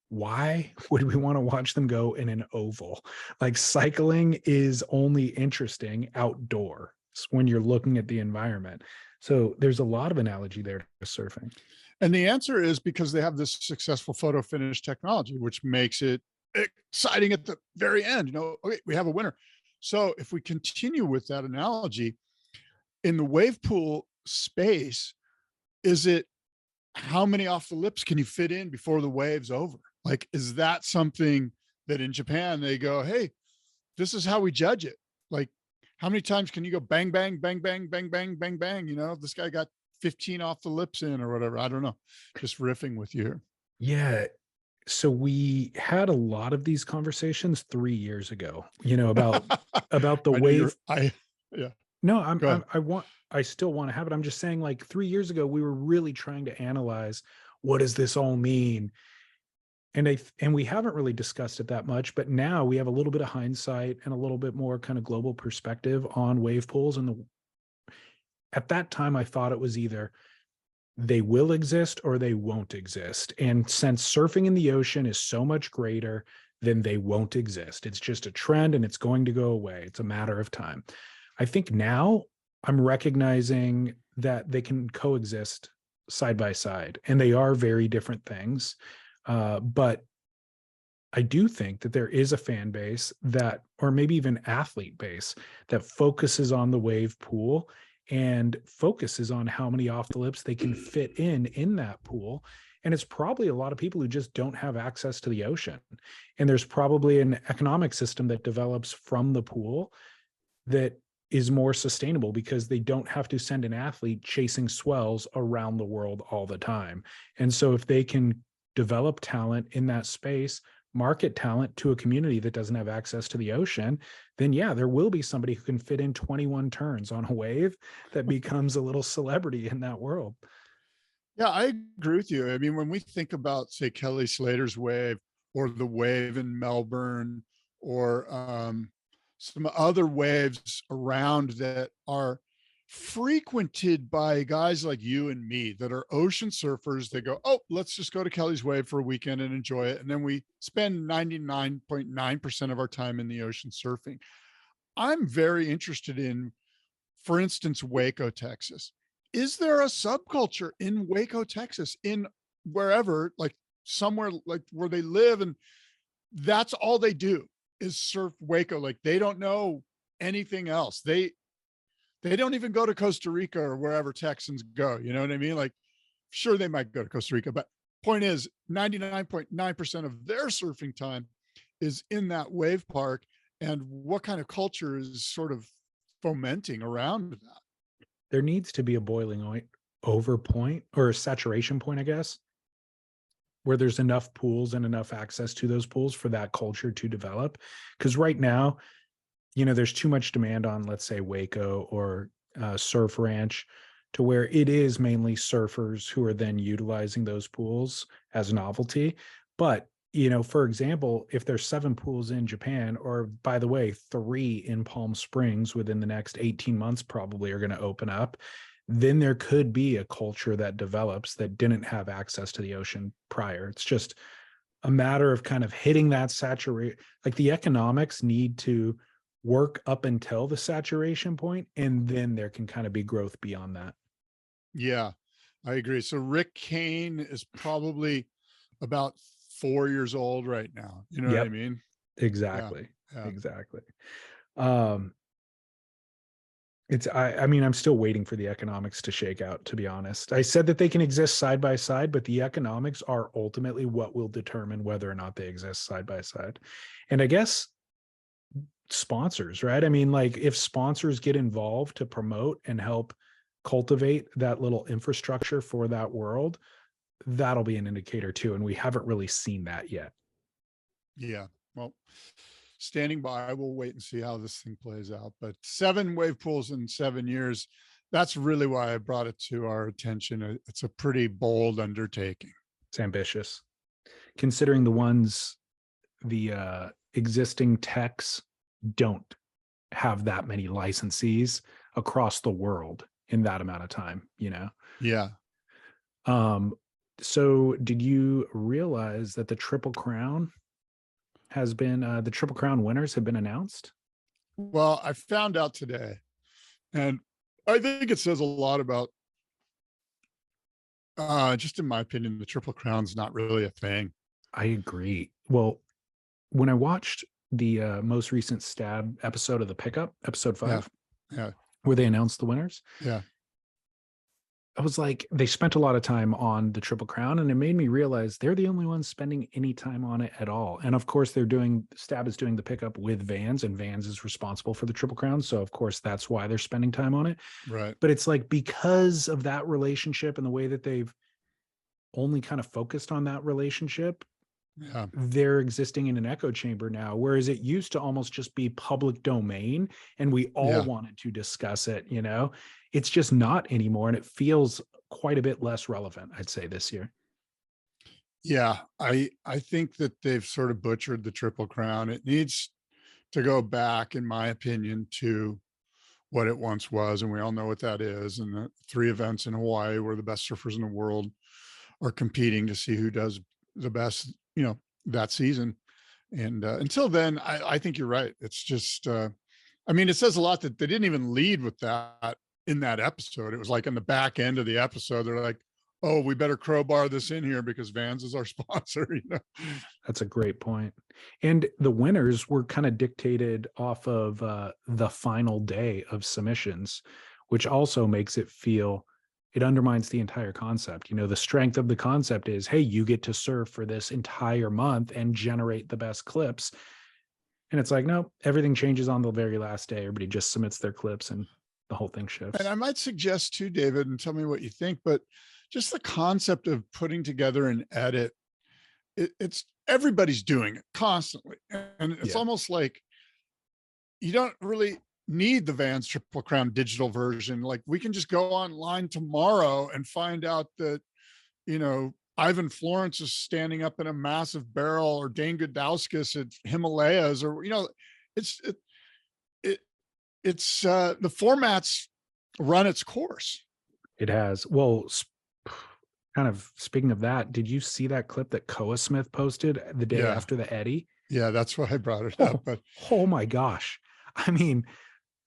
why would we want to watch them go in an oval? Like cycling is only interesting outdoor when you're looking at the environment. So there's a lot of analogy there to surfing. And the answer is because they have this successful photo finish technology, which makes it exciting at the very end. You know, okay, we have a winner. So if we continue with that analogy, in the wave pool space, is it how many off the lips can you fit in before the wave's over? Like, is that something that in Japan they go, hey, this is how we judge it? Like, how many times can you go bang, bang, bang, bang, bang, bang, bang, bang? You know, this guy got 15 off the lips in or whatever. I don't know. Just riffing with you here. Yeah. So we had a lot of these conversations 3 years ago, you know, about the wave. No, I still want to have it. I'm just saying, like 3 years ago, we were really trying to analyze, what does this all mean? And we haven't really discussed it that much, but now we have a little bit of hindsight and a little bit more kind of global perspective on wave pools. And at that time, I thought it was either they will exist or they won't exist. And since surfing in the ocean is so much greater, then they won't exist. It's just a trend and it's going to go away. It's a matter of time. I think now I'm recognizing that they can coexist side by side, and they are very different things. But I do think that there is a fan base that, or maybe even athlete base, that focuses on the wave pool and focuses on how many off the lips they can fit in that pool. And it's probably a lot of people who just don't have access to the ocean. And there's probably an economic system that develops from the pool that is more sustainable because they don't have to send an athlete chasing swells around the world all the time. And so if they can develop talent in that space, market talent to a community that doesn't have access to the ocean, then yeah, there will be somebody who can fit in 21 turns on a wave that becomes a little celebrity in that world. Yeah, I agree with you. I mean, when we think about, say, Kelly Slater's wave or the wave in Melbourne or some other waves around that are frequented by guys like you and me that are ocean surfers, they go, oh, let's just go to Kelly's wave for a weekend and enjoy it. And then we spend 99.9% of our time in the ocean surfing. I'm very interested in, for instance, Waco, Texas. Is there a subculture in Waco, Texas, in wherever, like somewhere like where they live, and that's all they do is surf Waco? Like they don't know anything else. They don't even go to Costa Rica or wherever Texans go. You know what I mean? Like, sure, they might go to Costa Rica, but point is 99.9% of their surfing time is in that wave park. And what kind of culture is sort of fomenting around that? There needs to be a boiling over point or a saturation point, I guess, where there's enough pools and enough access to those pools for that culture to develop. Because right now, you know, there's too much demand on, let's say, Waco or Surf Ranch, to where it is mainly surfers who are then utilizing those pools as novelty. But, you know, for example, if there's 7 pools in Japan, or by the way, 3 in Palm Springs within the next 18 months probably are going to open up, then there could be a culture that develops that didn't have access to the ocean prior. It's just a matter of kind of hitting that saturation. Like the economics need to work up until the saturation point, and then there can kind of be growth beyond that. Yeah, I agree. So Rick Kane is probably about 4 years old right now. You know what I Yep. mean? Exactly. Yeah. Exactly. I mean, I'm still waiting for the economics to shake out, to be honest. I said that they can exist side by side, but the economics are ultimately what will determine whether or not they exist side by side. And I guess sponsors, right? I mean, like if sponsors get involved to promote and help cultivate that little infrastructure for that world, that'll be an indicator too. And we haven't really seen that yet. Yeah. Well, standing by, we'll wait and see how this thing plays out. But 7 wave pools in 7 years, that's really why I brought it to our attention. It's a pretty bold undertaking. It's ambitious. Considering the existing techs don't have that many licensees across the world in that amount of time, you know? Yeah. So did you realize that the Triple Crown has been, the Triple Crown winners have been announced? Well, I found out today, and I think it says a lot about, just in my opinion, the Triple Crown's not really a thing. I agree. Well, when I watched the most recent Stab episode of The Pickup, episode 5, Yeah. where they announced the winners, Yeah. I was like, they spent a lot of time on the Triple Crown, and it made me realize they're the only ones spending any time on it at all. And of course, Stab is doing the pickup with Vans, and Vans is responsible for the Triple Crown. So of course, that's why they're spending time on it. Right. But it's like, because of that relationship and the way that they've only kind of focused on that relationship, Yeah. they're existing in an echo chamber now, whereas it used to almost just be public domain and we all wanted to discuss it, you know. It's just not anymore, and it feels quite a bit less relevant, I'd say, this year. Yeah, I think that they've sort of butchered the Triple Crown. It needs to go back, in my opinion, to what it once was, and we all know what that is. And the 3 events in Hawaii where the best surfers in the world are competing to see who does the best, you know, that season. And until then, I think you're right. It's just, I mean, it says a lot that they didn't even lead with that in that episode. It was like in the back end of the episode, they're like, oh, we better crowbar this in here because Vans is our sponsor. You know? That's a great point. And the winners were kind of dictated off of the final day of submissions, which also makes it feel, it undermines the entire concept. You know, the strength of the concept is, hey, you get to surf for this entire month and generate the best clips. And it's like, no, everything changes on the very last day. Everybody just submits their clips and the whole thing shifts. And I might suggest too, David, and tell me what you think, but just the concept of putting together an edit, it's everybody's doing it constantly. And it's almost like you don't really need the Vans Triple Crown digital version. Like we can just go online tomorrow and find out that, you know, Ivan Florence is standing up in a massive barrel, or Dane Gudauskas at Himalayas, or, you know, it's the format's run its course. It has. Well, kind of speaking of that, did you see that clip that Koa Smith posted the day after the Eddie? Yeah, that's why I brought it up. But oh my gosh. I mean,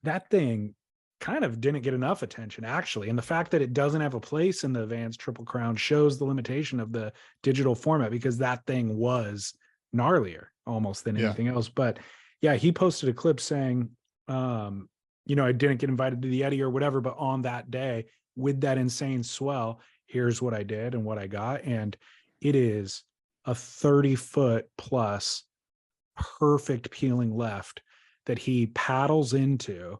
that thing kind of didn't get enough attention, actually. And the fact that it doesn't have a place in the Vans Triple Crown shows the limitation of the digital format, because that thing was gnarlier almost than anything else. But yeah, he posted a clip saying, you know, I didn't get invited to the Eddie or whatever, but on that day with that insane swell, here's what I did and what I got. And it is a 30-foot plus perfect peeling left that he paddles into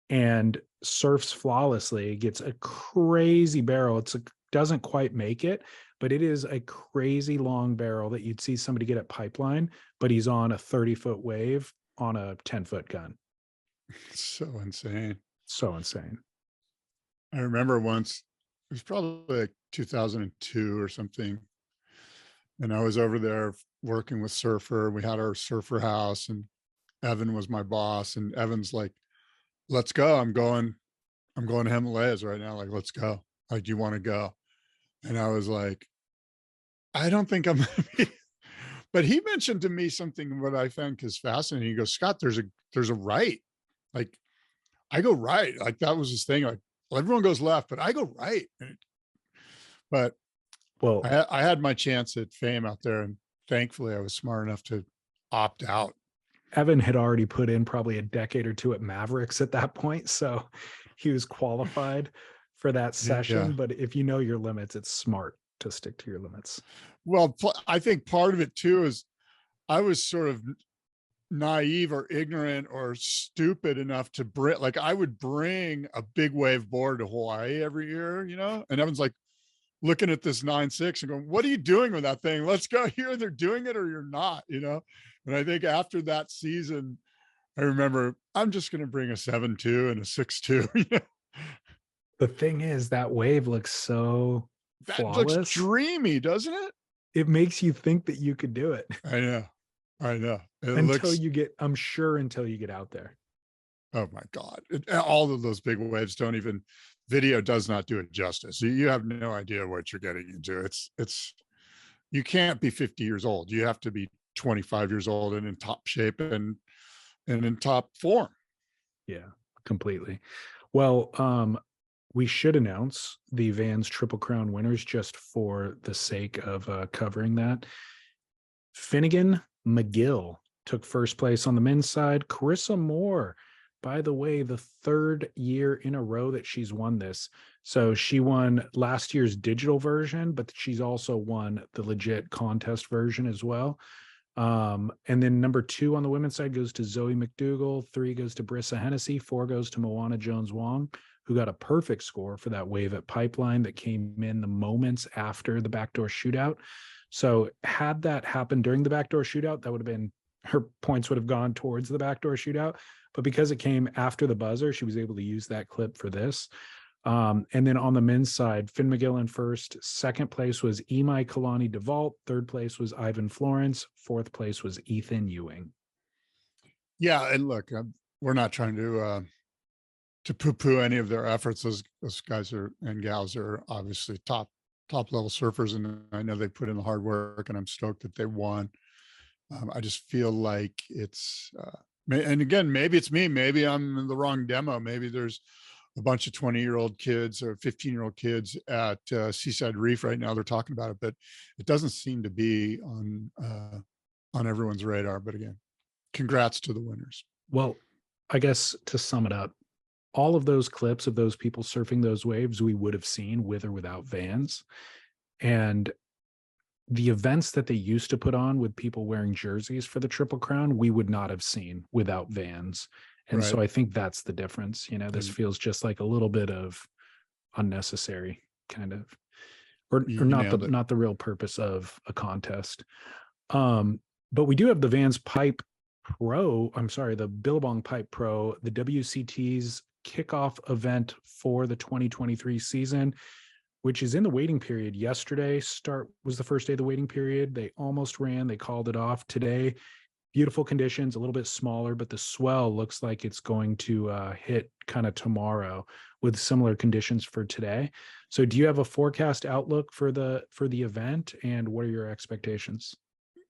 and surfs flawlessly, gets a crazy barrel. Doesn't quite make it, but it is a crazy long barrel that you'd see somebody get at Pipeline, but he's on a 30-foot wave on a 10-foot gun. So insane. So insane. I remember once, it was probably like 2002 or something, and I was over there working with Surfer. We had our Surfer house, and Evan was my boss, and Evan's like, let's go. I'm going to Himalayas right now. Like, let's go. Like, do you want to go? And I was like, I don't think I'm gonna be. But he mentioned to me something what I think is fascinating. He goes, Scott, there's a right. Like, I go right. Like, that was his thing. Like, well, everyone goes left, but I go right. But well, I had my chance at fame out there, and thankfully I was smart enough to opt out. Evan had already put in probably a decade or two at Mavericks at that point, so he was qualified for that session. Yeah. But if you know your limits, it's smart to stick to your limits. Well, I think part of it too is I was sort of naive or ignorant or stupid enough to bring, like, I would bring a big wave board to Hawaii every year, you know, and Evan's like looking at this 9.6 and going, what are you doing with that thing? Let's go. You're either doing it or you're not, you know? And I think after that season, I remember I'm just going to bring a 7.2 and a 6.2. You know? The thing is, that wave looks so flawless. Looks dreamy, doesn't it? It makes you think that you could do it. I know. Until you get out there. Oh my God. All of those big waves video does not do it justice. You have no idea what you're getting into. You can't be 50 years old. You have to be 25 years old and in top shape and in top form. Yeah, completely. Well, we should announce the Vans Triple Crown winners just for the sake of covering that. Finnegan McGill took first place on the men's side. Carissa Moore, by the way, the third year in a row that she's won this. So she won last year's digital version, but she's also won the legit contest version as well. And then number 2 on the women's side goes to Zoe McDougall. 3 goes to Brissa Hennessy. 4 goes to Moana Jones-Wong, who got a perfect score for that wave at Pipeline that came in the moments after the backdoor shootout. So had that happened during the backdoor shootout, that would have been, her points would have gone towards the backdoor shootout. But because it came after the buzzer, she was able to use that clip for this. And then on the men's side, Finn McGill in first. Second place was Imai Kalani DeVault. Third place was Ivan Florence. Fourth place was Ethan Ewing. Yeah, and look, we're not trying to poo-poo any of their efforts. Those guys and gals are obviously top level surfers, and I know they put in the hard work, and I'm stoked that they won. I just feel like it's, and again, maybe it's me, maybe I'm in the wrong demo. Maybe there's a bunch of 20-year-old kids or 15-year-old kids at Seaside Reef right now. They're talking about it, but it doesn't seem to be on everyone's radar. But again, congrats to the winners. Well, I guess to sum it up, all of those clips of those people surfing those waves we would have seen with or without Vans. And the events that they used to put on with people wearing jerseys for the Triple Crown, we would not have seen without Vans. And so Right. I think that's the difference. You know, this And feels just like a little bit of unnecessary kind of, or you not nailed it. not the real purpose of a contest. But we do have the Vans Pipe Pro, I'm sorry, the Billabong Pipe Pro, the WCT's kickoff event for the 2023 season, which is in the waiting period. Yesterday was the first day of the waiting period. They almost ran, they called it off. Today, beautiful conditions, a little bit smaller, but the swell looks like it's going to hit kind of tomorrow with similar conditions for today. So do you have a forecast outlook for the event, and what are your expectations?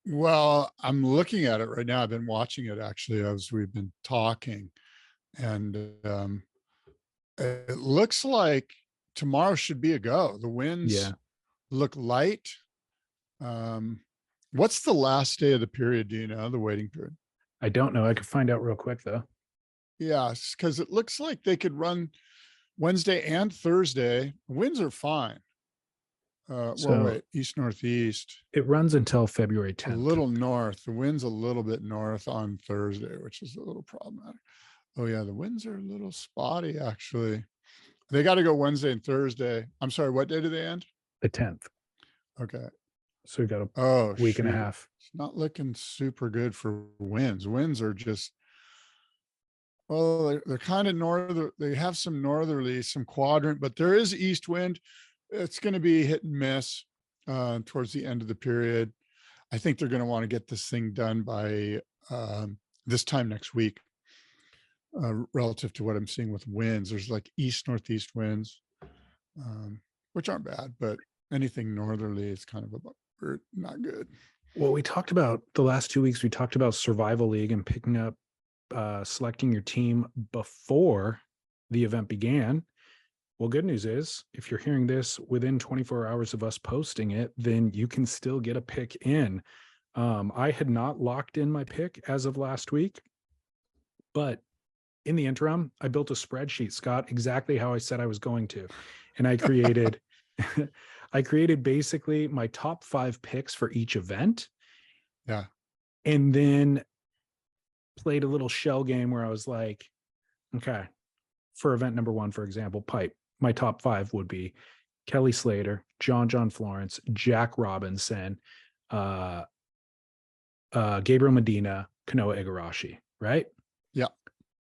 Well, I'm looking at it right now. I've been watching it actually as we've been talking, and it looks like tomorrow should be a go. The winds Yeah. look light. What's the last day of the period? Do you know, the waiting period? I don't know. I could find out real quick though. Yeah, because it looks like they could run Wednesday and Thursday. Winds are fine. Well, So wait, east northeast, it runs until February a 10th. little north. The wind's a little bit north on Thursday, which is a little problematic. Oh yeah, the winds are a little spotty actually. They got to go Wednesday and Thursday. I'm sorry, what day do they end? The 10th. Okay. So we got a Oh, week and a shoot. half. It's not looking super good for winds. Winds are just, well, they're kind of northern. They have some northerly, some quadrant, but there is east wind. It's going to be hit and miss towards the end of the period. I think they're going to want to get this thing done by this time next week. Relative to what I'm seeing with winds, there's like east northeast winds, which aren't bad, but anything northerly is kind of not good. Well, we talked about the last 2 weeks, we talked about Survival League and picking up, selecting your team before the event began. Well, good news is, if you're hearing this within 24 hours of us posting it, then you can still get a pick in. I had not locked in my pick as of last week, but in the interim, I built a spreadsheet, Scott, exactly how I said I was going to. And I created, I created basically my top 5 picks for each event. Yeah. And then played a little shell game where I was like, okay, for event number 1, for example, pipe, my top 5 would be Kelly Slater, John Florence, Jack Robinson, Gabriel Medina, Kanoa Igarashi, right? Yeah.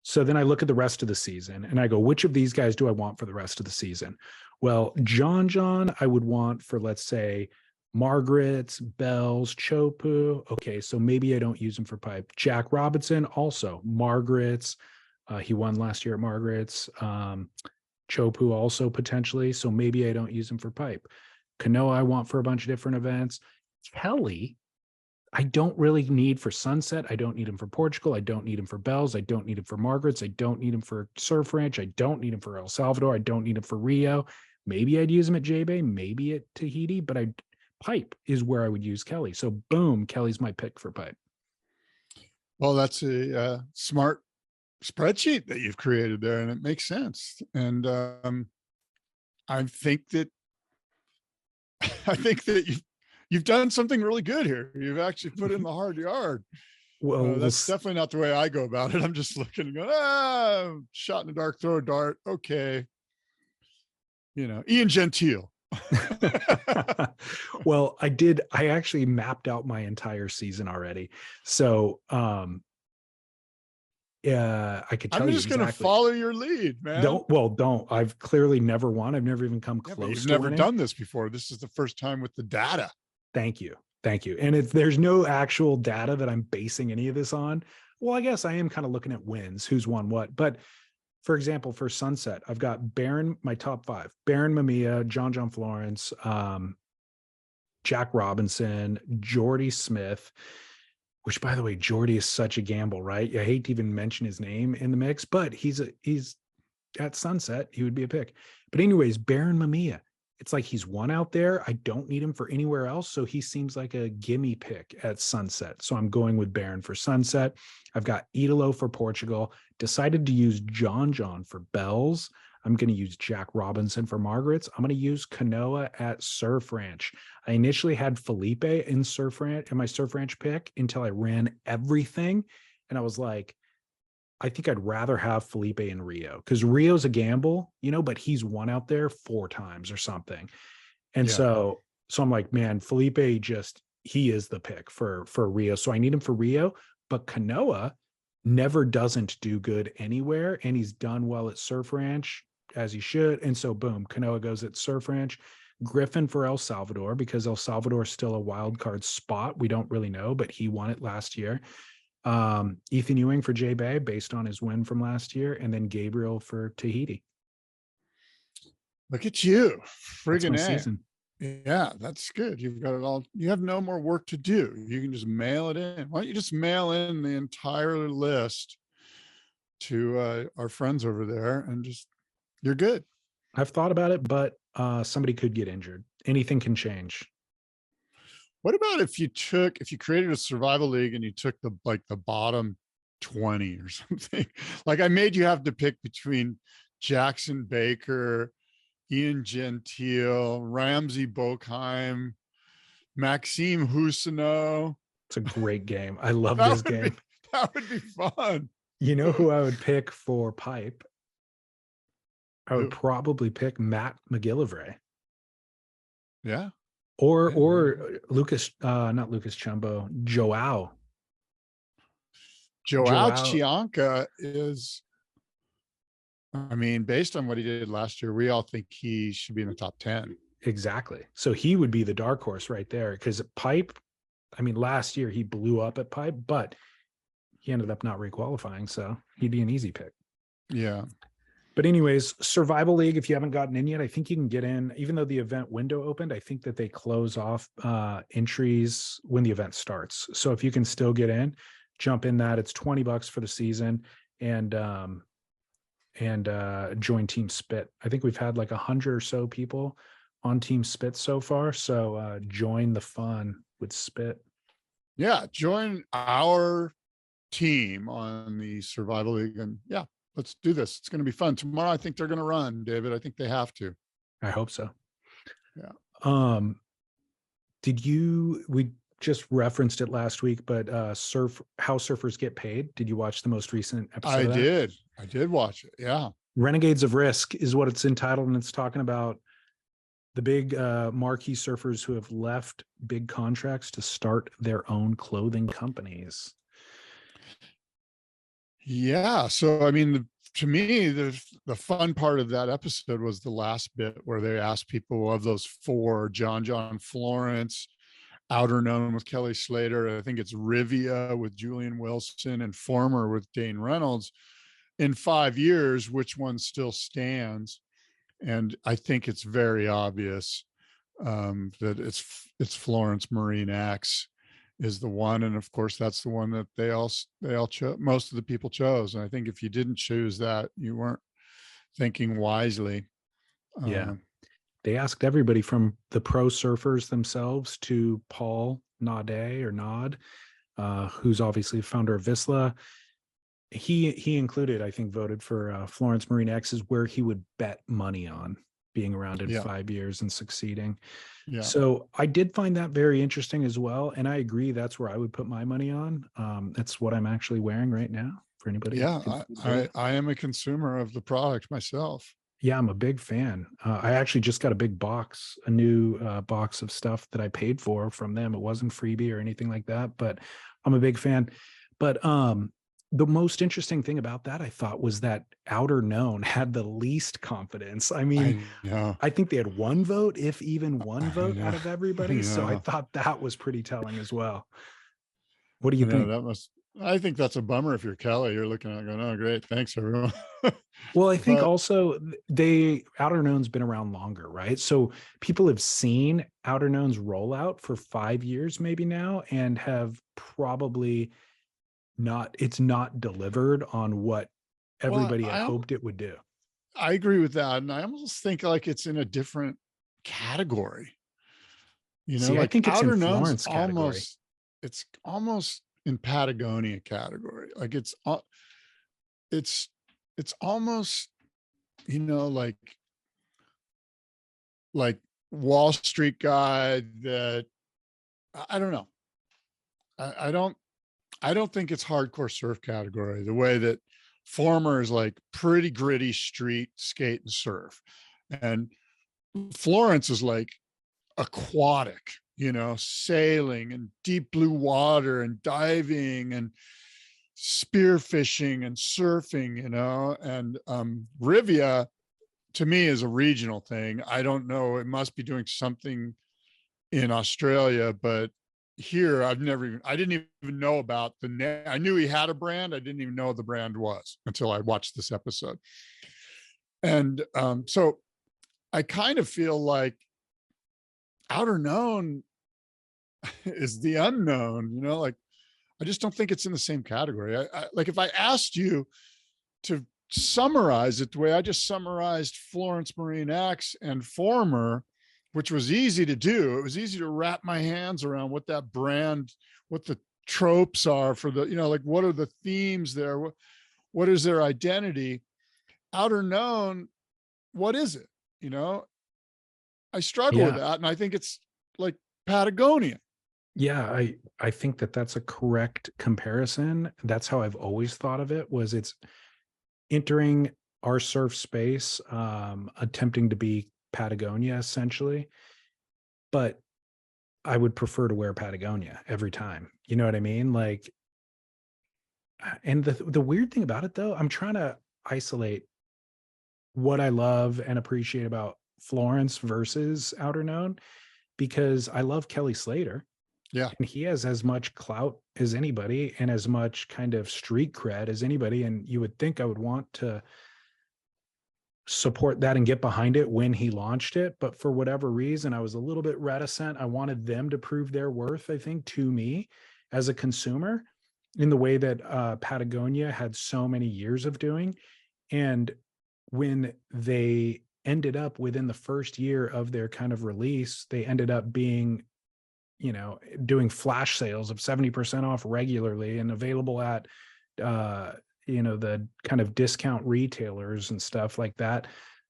So then I look at the rest of the season and I go, which of these guys do I want for the rest of the season? Well, John, I would want for, let's say, Margaret's, Bell's, Chopu. Okay, so maybe I don't use him for pipe. Jack Robinson, also Margaret's. He won last year at Margaret's. Chopu also potentially, so maybe I don't use him for pipe. Kanoa I want for a bunch of different events. Kelly, I don't really need for Sunset. I don't need him for Portugal. I don't need him for Bell's. I don't need him for Margaret's. I don't need him for Surf Ranch. I don't need him for El Salvador. I don't need him for Rio. Maybe I'd use him at J-Bay, maybe at Tahiti, but pipe is where I would use Kelly. So boom, Kelly's my pick for pipe. Well, that's a smart spreadsheet that you've created there, and it makes sense. And I think that you've done something really good here. You've actually put in the hard yard. Well, that's definitely not the way I go about it. I'm just looking and going, shot in the dark, throw a dart. Okay. Ian Gentile. Well, I actually mapped out my entire season already. So, yeah, I could tell you. I'm just going to follow your lead, man. Don't. I've clearly never won. I've never even come close. You've never done this before. This is the first time with the data. Thank you. And there's no actual data that I'm basing any of this on. Well, I guess I am kind of looking at wins, who's won what. But for example, for Sunset, I've got Baron, my top 5, Baron Mamiya, John Florence, Jack Robinson, Jordy Smith, which, by the way, Jordy is such a gamble, right? I hate to even mention his name in the mix, but he's at Sunset. He would be a pick. But anyways, Baron Mamiya, it's like he's won out there. I don't need him for anywhere else. So he seems like a gimme pick at Sunset. So I'm going with Baron for Sunset. I've got Idolo for Portugal. Decided to use John for Bell's. I'm going to use Jack Robinson for Margaret's. I'm going to use Kanoa at Surf Ranch. I initially had Felipe in Surf Ranch in my Surf Ranch pick until I ran everything. And I was like, I think I'd rather have Felipe in Rio because Rio's a gamble, but he's won out there 4 times or something. And Yeah. so I'm like, man, Felipe he is the pick for Rio. So I need him for Rio, but Kanoa never doesn't do good anywhere. And he's done well at Surf Ranch as he should. And so boom, Kanoa goes at Surf Ranch. Griffin for El Salvador, because El Salvador is still a wild card spot. We don't really know, but he won it last year. Ethan Ewing for J Bay based on his win from last year, and then Gabriel for Tahiti. Look at you, friggin' season. Yeah, that's good. You've got it all. You have no more work to do. You can just mail it in. Why don't you just mail in the entire list to our friends over there and you're good. I've thought about it, but somebody could get injured. Anything can change. What about if you created a survival league and you took the bottom 20 or something? Like I made you have to pick between Jackson Baker, Ian Gentile, Ramsey Bochheim, Maxime Housineau. It's a great game. I love this game. That would be fun. You know who I would pick for pipe? I would probably pick Matt McGillivray. Yeah. Or Lucas, not Lucas Chumbo, Joao Chianca is, I mean, based on what he did last year, we all think he should be in the top 10. Exactly. So he would be the dark horse right there because pipe, I mean, last year he blew up at pipe, but he ended up not requalifying. So he'd be an easy pick. Yeah. But anyways, Survival League, if you haven't gotten in yet, I think you can get in, even though the event window opened. I think that they close off entries when the event starts. So if you can still get in, jump in that. It's $20 for the season and join Team Spit. I think we've had like 100 or so people on Team Spit so far. So join the fun with Spit. Yeah. Join our team on the Survival League and yeah. Let's do this. It's going to be fun. Tomorrow, I think they're going to run, David. I think they have to. I hope so. Yeah. We just referenced it last week, but how surfers get paid. Did you watch the most recent episode? I did watch it. Yeah. Renegades of Risk is what it's entitled. And it's talking about the big marquee surfers who have left big contracts to start their own clothing companies. Yeah. So, I mean, to me, the fun part of that episode was the last bit where they asked people of those 4, John Florence, Outer Known with Kelly Slater, I think it's Rivia with Julian Wilson, and Former with Dane Reynolds. In 5 years, which one still stands? And I think it's very obvious that it's Florence Marine X is the one, and of course that's the one that they all chose. Most of the people chose, and I think if you didn't choose that, you weren't thinking wisely. Yeah, they asked everybody from the pro surfers themselves to Paul Nod, who's obviously the founder of Visla. He included, I think, voted for Florence Marine X is where he would bet money on being around in 5 years and succeeding. Yeah. So I did find that very interesting as well. And I agree. That's where I would put my money on. That's what I'm actually wearing right now for anybody. Yeah. I am a consumer of the product myself. Yeah. I'm a big fan. I actually just got a new box of stuff that I paid for from them. It wasn't freebie or anything like that, but I'm a big fan. But the most interesting thing about that, I thought, was that Outer Known had the least confidence. I mean, I think they had 1 vote, if even 1 vote out of everybody. So I thought that was pretty telling as well. What do you think? I think that's a bummer. If you're Kelly, you're looking at it going, oh, great. Thanks, everyone. Well, I think also Outer Known's been around longer, right? So people have seen Outer Known's rollout for 5 years maybe now and have probably it's not delivered on what everybody had hoped it would do. I agree with that. And I almost think like it's in a different category. I think it's Outer in Florence category. It's almost in Patagonia category. Like it's almost, like Wall Street guy that I don't know. I don't think it's hardcore surf category the way that Former is like pretty gritty street skate and surf. And Florence is like aquatic, sailing and deep blue water and diving and spearfishing and surfing, and Rivia to me is a regional thing. I don't know. It must be doing something in Australia, but here I didn't even know about the name. I knew he had a brand. I didn't even know what the brand was until I watched this episode. And so I kind of feel like Outer Known is the unknown, like I just don't think it's in the same category. I like if I asked you to summarize it the way I just summarized Florence Marine X and Former, which was easy to do. It was easy to wrap my hands around what that brand, what the tropes are for the, like what are the themes there? What is their identity? Outer Known, what is it? I struggle with that. And I think it's like Patagonia. Yeah, I think that's a correct comparison. That's how I've always thought of it, was it's entering our surf space, attempting to be Patagonia essentially, but I would prefer to wear Patagonia every time. You know what I mean? Like, and the weird thing about it though, I'm trying to isolate what I love and appreciate about Florence versus Outer Known, because I love Kelly Slater. Yeah. And he has as much clout as anybody and as much kind of street cred as anybody. And you would think I would want to support that and get behind it when he launched it. But for whatever reason, I was a little bit reticent. I wanted them to prove their worth, I think, to me as a consumer in the way that Patagonia had so many years of doing. And when they ended up within the first year of their kind of release, they ended up being, doing flash sales of 70% off regularly and available at, the kind of discount retailers and stuff like that,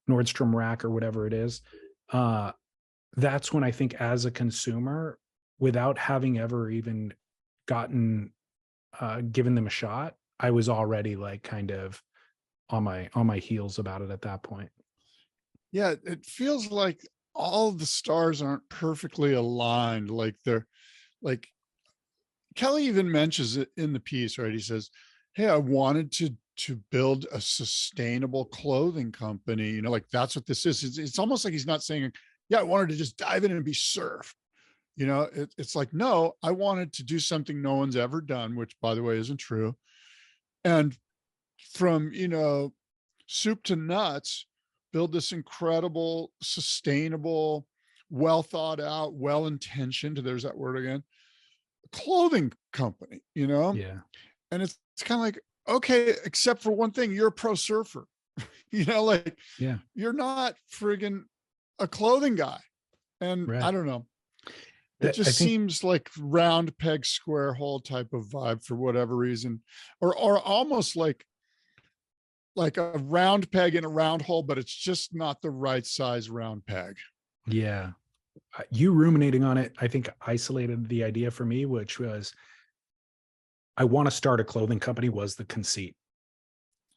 Nordstrom Rack or whatever it is. That's when I think as a consumer, without having ever even given them a shot, I was already like kind of on my heels about it at that point. Yeah, it feels like all the stars aren't perfectly aligned. Like they're like Kelly even mentions it in the piece, right? He says, hey, I wanted to build a sustainable clothing company. Like that's what this is. It's almost like he's not saying, yeah, I wanted to just dive in and be surf. It's like, no, I wanted to do something no one's ever done, which by the way, isn't true. And from, soup to nuts, build this incredible, sustainable, well thought out, well-intentioned, there's that word again, clothing company, Yeah. And it's kind of like, okay, except for one thing, you're a pro surfer, like, yeah, you're not friggin' a clothing guy. And right. I don't know. It just seems like round peg, square hole type of vibe for whatever reason, or almost like a round peg in a round hole, but it's just not the right size round peg. Yeah. You ruminating on it, I think isolated the idea for me, which was, I want to start a clothing company was the conceit.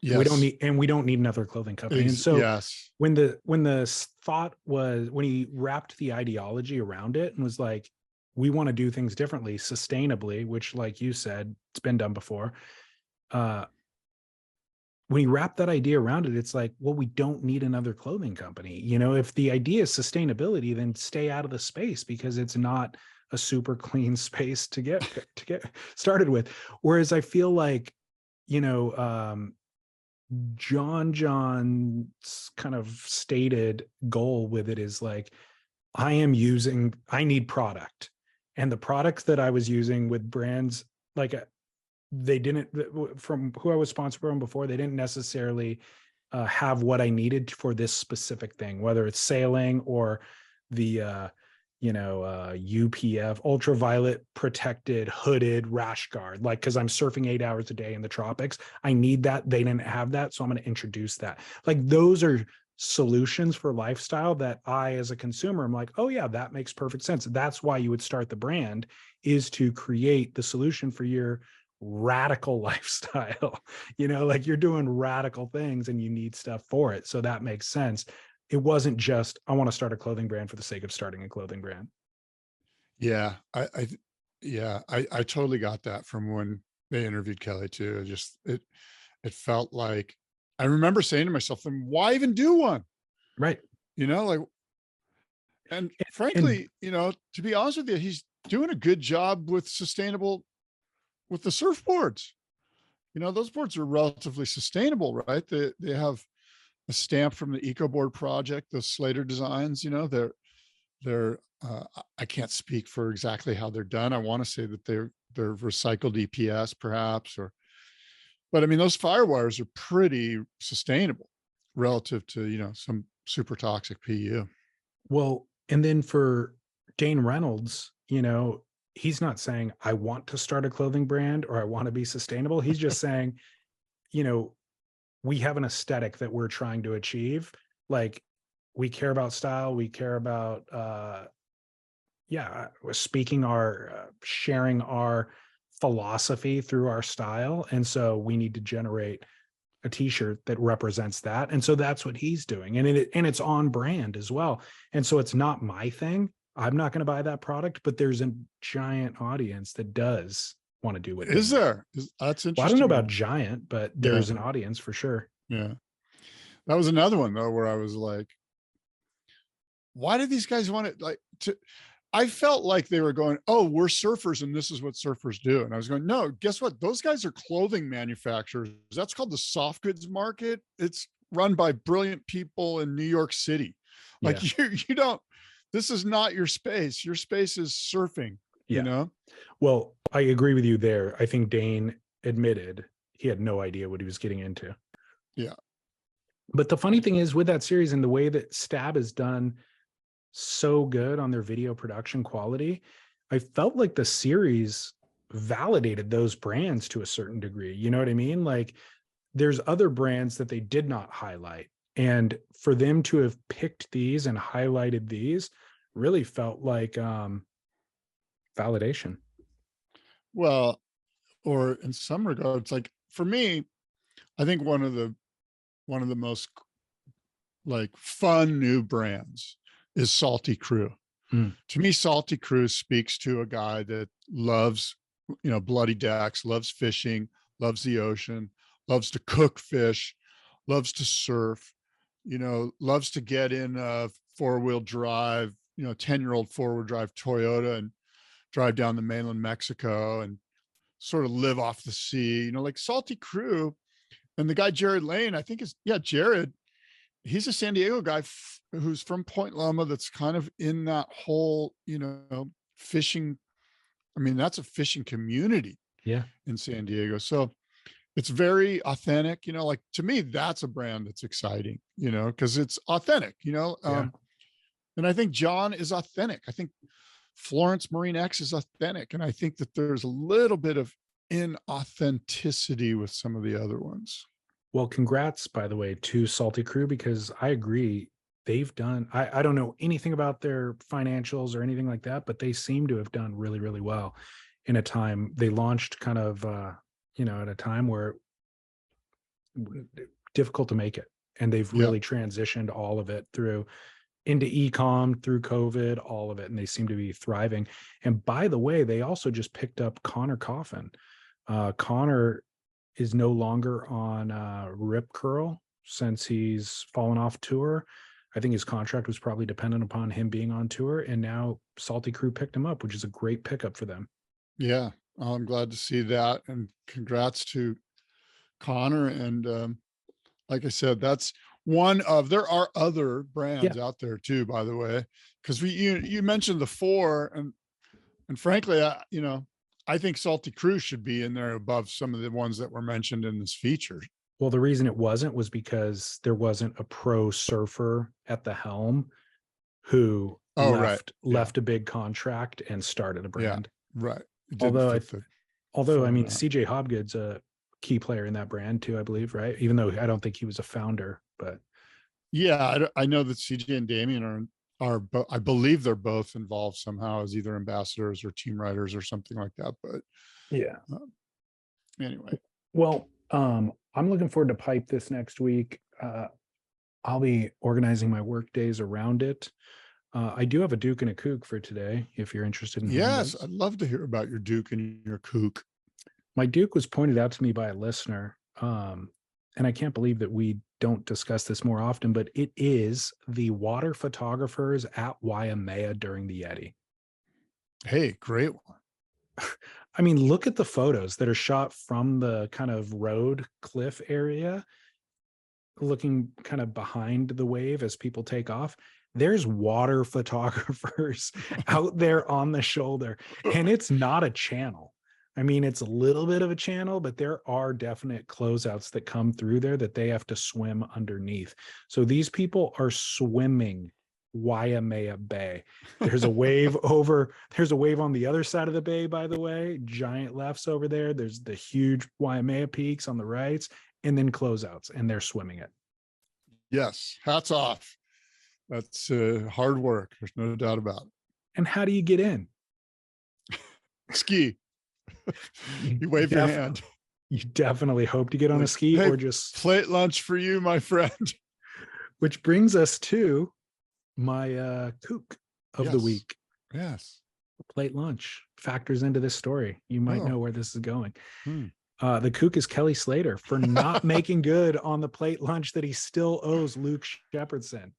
Yes. We don't need another clothing company. And so yes. when the thought was, when he wrapped the ideology around it and was like, we want to do things differently, sustainably, which like you said, it's been done before. When you wrap that idea around it, it's like, well, we don't need another clothing company. If the idea is sustainability, then stay out of the space because it's not a super clean space to get started with. Whereas I feel like, John's kind of stated goal with it is like, I need product. And the products that I was using with brands, like they didn't, from who I was sponsored from before, they didn't necessarily have what I needed for this specific thing, whether it's sailing or the, UPF, ultraviolet protected hooded rash guard, like, because I'm surfing 8 hours a day in the tropics. I need that. They didn't have that. So I'm going to introduce that. Like, those are solutions for lifestyle that I, as a consumer, I'm like, oh yeah, that makes perfect sense. That's why you would start the brand, is to create the solution for your radical lifestyle. Like, you're doing radical things and you need stuff for it. So that makes sense. It wasn't just, I want to start a clothing brand for the sake of starting a clothing brand. Yeah. I totally got that from when they interviewed Kelly too. It felt like, I remember saying to myself, then why even do one? Right. Like, and frankly, to be honest with you, he's doing a good job with with the surfboards. Those boards are relatively sustainable, right? They have a stamp from the EcoBoard project, the Slater designs. They're I can't speak for exactly how they're done. I want to say that they're recycled EPS perhaps, but I mean, those firewires are pretty sustainable relative to, some super toxic PU. Well, and then for Dane Reynolds, he's not saying, I want to start a clothing brand or I want to be sustainable. He's just saying, we have an aesthetic that we're trying to achieve. Like, we care about style. We care about, sharing our philosophy through our style. And so we need to generate a t-shirt that represents that. And so that's what he's doing. And it's on brand as well. And so it's not my thing. I'm not going to buy that product, but there's a giant audience that does want to do what is there. That's interesting. Well, I don't know about giant, but there's an audience for sure. Yeah. That was another one though, where I was like, why do these guys want to I felt like they were going, oh, we're surfers and this is what surfers do. And I was going, no, guess what? Those guys are clothing manufacturers. That's called the soft goods market. It's run by brilliant people in New York City. Like, you don't, this is not your space. Your space is surfing, Well, I agree with you there. I think Dane admitted he had no idea what he was getting into. Yeah. But the funny thing is, with that series and the way that Stab has done so good on their video production quality, I felt like the series validated those brands to a certain degree. You know what I mean? Like, there's other brands that they did not highlight. And for them to have picked these and highlighted these really felt like validation. Well, or in some regards, like, for me, I think one of the most like fun new brands is Salty Crew. To me, Salty Crew speaks to a guy that loves, bloody decks, loves fishing, loves the ocean, loves to cook fish, loves to surf, loves to get in a 4-wheel drive, 10-year-old 4-wheel drive Toyota and drive down the mainland Mexico and sort of live off the sea, like Salty Crew. And the guy, Jared Lane, I think Jared, he's a San Diego guy who's from Point Loma. That's kind of in that whole, fishing. I mean, that's a fishing community in San Diego. So it's very authentic, like, to me, that's a brand that's exciting, cause it's authentic, and I think John is authentic. I think Florence Marine X is authentic. And I think that there's a little bit of inauthenticity with some of the other ones. Well, congrats, by the way, to Salty Crew, because I agree. They've done, I don't know anything about their financials or anything like that, but they seem to have done really, really well in a time. They launched kind of, at a time where difficult to make it. And they've really transitioned all of it through into e-com, through COVID, all of it. And they seem to be thriving. And by the way, they also just picked up Connor Coffin. Connor is no longer on Rip Curl since he's fallen off tour. I think his contract was probably dependent upon him being on tour. And now Salty Crew picked him up, which is a great pickup for them. Yeah, I'm glad to see that. And congrats to Connor. And like I said, that's one of, there are other brands out there too, by the way, because you mentioned the 4, and frankly, I think Salty Crew should be in there above some of the ones that were mentioned in this feature. Well, the reason it was because there wasn't a pro surfer at the helm who Oh, right. left a big contract and started a brand. Right. It didn't Although fit the I mean, format. CJ Hobgood's a key player in that brand too, I believe, right? Even though I don't think he was a founder, but Yeah, I know that CJ and Damien I believe they're both involved somehow as either ambassadors or team writers or something like that. But yeah. Anyway, Well, I'm looking forward to Pipe this next week. I'll be organizing my work days around it. I do have a Duke and a Kook for today, if you're interested in hearing yes, those. I'd love to hear about your Duke and your Kook. My Duke was pointed out to me by a listener, and I can't believe that we don't discuss this more often, but it is the water photographers at Waimea during the Yeti. Hey, great one. I mean, look at the photos that are shot from the kind of road cliff area, looking kind of behind the wave as people take off. There's water photographers out there on the shoulder, and it's not a channel. I mean, it's a little bit of a channel, but there are definite closeouts that come through there that they have to swim underneath. So these people are swimming Waimea Bay. There's a wave there's a wave on the other side of the bay, by the way, giant lefts over there. There's the huge Waimea peaks on the rights, and then closeouts, and they're swimming it. Yes, hats off. That's hard work. There's no doubt about it. And how do you get in? Ski. You wave your hand. You definitely hope to get on a ski, hey, or just plate lunch for you, my friend. Which brings us to my kook of the week. Yes. Plate lunch factors into this story. You might know where this is going. The kook is Kelly Slater for not making good on the plate lunch that he still owes Luke Shepardson.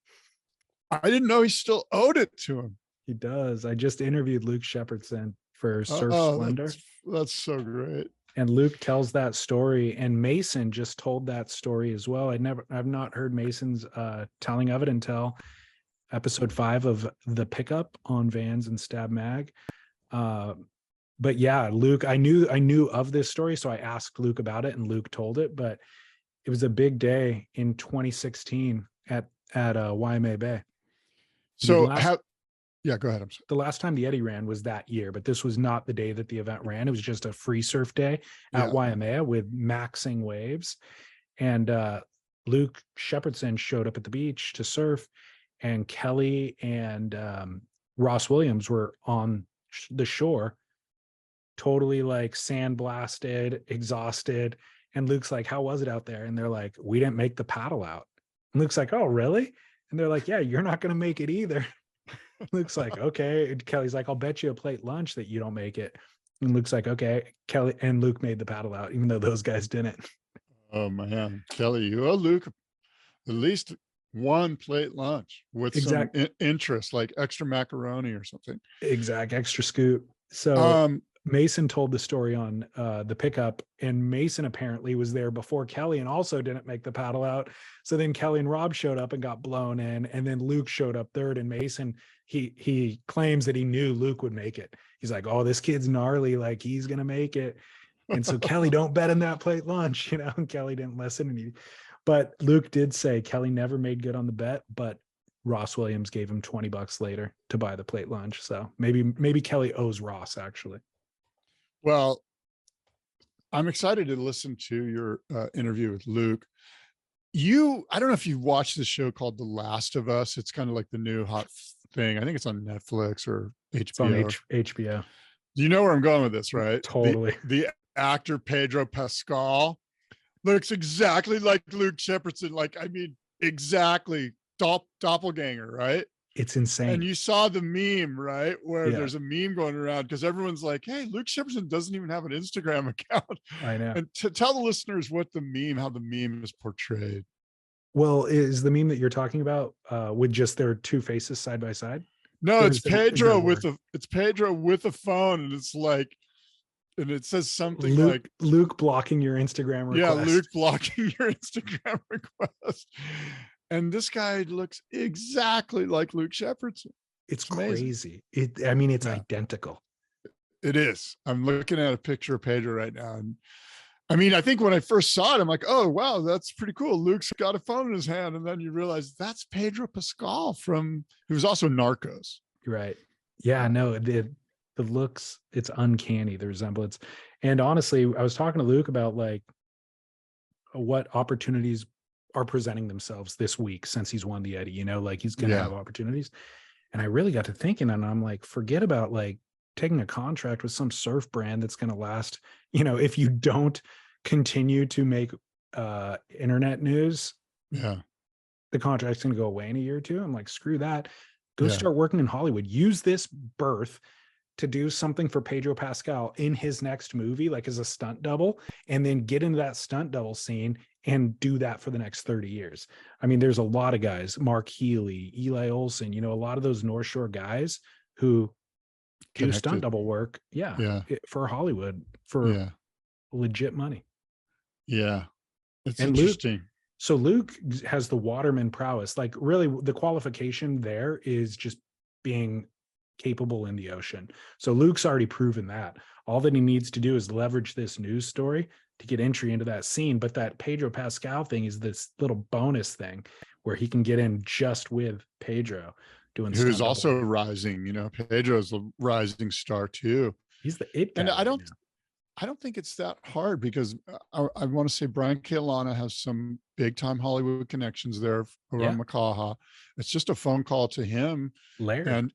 I didn't know he still owed it to him. He does. I just interviewed Luke Shepardson for Surf Splendor. That's so great. And Luke tells that story, and Mason just told that story as well. I've not heard Mason's telling of it until episode 5 of The Pickup on Vans and Stab Mag. But yeah, Luke, I knew of this story, so I asked Luke about it, and Luke told it. But it was a big day in 2016 at Waimea Bay. So yeah, go ahead. I'm sorry. The last time the Eddie ran was that year, but this was not the day that the event ran. It was just a free surf day at Waimea with maxing waves. And Luke Shepardson showed up at the beach to surf, and Kelly and Ross Williams were on the shore, totally like sandblasted, exhausted. And Luke's like, "How was it out there?" And they're like, "We didn't make the paddle out." And Luke's like, "Oh, really?" And they're like, "Yeah, you're not going to make it either." Luke's like, "Okay." And Kelly's like, "I'll bet you a plate lunch that you don't make it." And Luke's like, "Okay." Kelly and Luke made the paddle out, even though those guys didn't. Oh man, Kelly, you owe Luke at least one plate lunch with some interest, like extra macaroni or something. Extra scoop. So Mason told the story on The Pickup, and Mason apparently was there before Kelly and also didn't make the paddle out. So then Kelly and Rob showed up and got blown in, and then Luke showed up third, and Mason, he claims that he knew Luke would make it. He's like, "Oh, this kid's gnarly, like he's gonna make it." And so Kelly, don't bet in that plate lunch, and Kelly didn't listen. But Luke did say Kelly never made good on the bet, but Ross Williams gave him $20 later to buy the plate lunch. So maybe Kelly owes Ross, actually. Well, I'm excited to listen to your interview with Luke. I don't know if you've watched this show called The Last of Us. It's kind of like the new hot thing. I think it's on Netflix or HBO. It's on HBO. You know where I'm going with this, right? Totally. The actor Pedro Pascal looks exactly like Luke Shepardson. Like, I mean, exactly doppelganger, right? It's insane. And you saw the meme, right? Where there's a meme going around because everyone's like, "Hey, Luke Shepardson doesn't even have an Instagram account." I know. And to tell the listeners how the meme is portrayed. Well, is the meme that you're talking about with just their two faces side by side? No, it's Pedro with a phone, and it's like, and it says something like Luke blocking your Instagram request. Yeah, Luke blocking your Instagram request. And this guy looks exactly like Luke Shepardson. It's crazy. It's identical. It is. I'm looking at a picture of Pedro right now, and I mean, I think when I first saw it, I'm like, oh, wow, that's pretty cool. Luke's got a phone in his hand. And then you realize that's Pedro Pascal he was also Narcos. Right. Yeah, no, the looks, it's uncanny, the resemblance. And honestly, I was talking to Luke about like what opportunities are presenting themselves this week since he's won the Eddie, like he's going to have opportunities. And I really got to thinking, and I'm like, forget about like taking a contract with some surf brand that's going to last, if you don't continue to make internet news, the contract's going to go away in a year or two. I'm like, screw that. Go start working in Hollywood. Use this birth to do something for Pedro Pascal in his next movie, like as a stunt double, and then get into that stunt double scene and do that for the next 30 years. I mean, there's a lot of guys, Mark Healy, Eli Olsen, a lot of those North Shore guys who do stunt double work. For Hollywood for legit money. Yeah. It's interesting. Luke has the waterman prowess. Like really the qualification there is just being capable in the ocean. So Luke's already proven that. All that he needs to do is leverage this news story to get entry into that scene. But that Pedro Pascal thing is this little bonus thing where he can get in just with Pedro doing stuff. Who's also rising, Pedro's a rising star too. He's the it guy. And I don't think it's that hard because I want to say Brian Kealana has some big time Hollywood connections there around Makaha. It's just a phone call to him, Larry,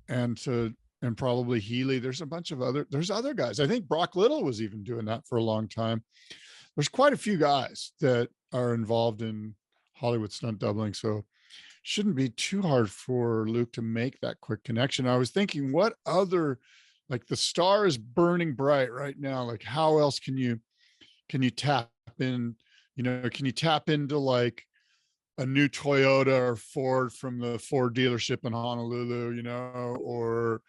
and probably Healy. There's a bunch of there's other guys. I think Brock Little was even doing that for a long time. There's quite a few guys that are involved in Hollywood stunt doubling. So shouldn't be too hard for Luke to make that quick connection. I was thinking, what other, like the star is burning bright right now. Like how else can you tap in, can you tap into like a new Toyota or Ford from the Ford dealership in Honolulu, or,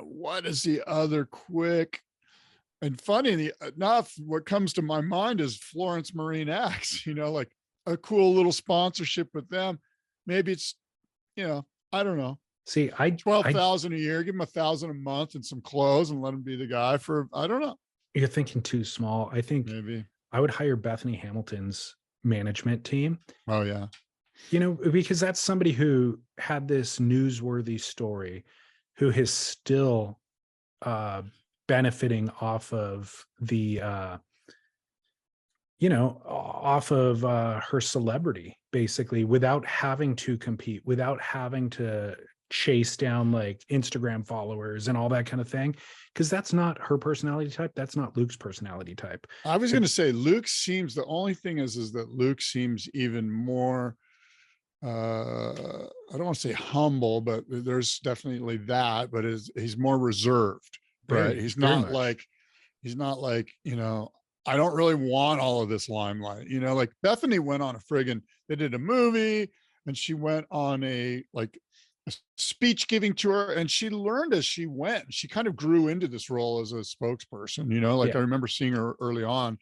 what is the other quick and funny enough, what comes to my mind is Florence Marine X, like a cool little sponsorship with them. Maybe it's, I don't know. See, 12,000 a year, give him 1,000 a month and some clothes and let him be the guy for, I don't know. You're thinking too small. I think maybe I would hire Bethany Hamilton's management team. Oh yeah. Because that's somebody who had this newsworthy story, who is still benefiting off of the, off of her celebrity, basically, without having to compete, without having to chase down like Instagram followers and all that kind of thing. Because that's not her personality type. That's not Luke's personality type. I was going to say Luke seems, the only thing is that Luke seems even more, I don't want to say humble, but there's definitely that, but he's more reserved, right? He's not like, I don't really want all of this limelight, like Bethany went on they did a movie and she went on a speech giving tour and she learned as she went. She kind of grew into this role as a spokesperson, I remember seeing her early on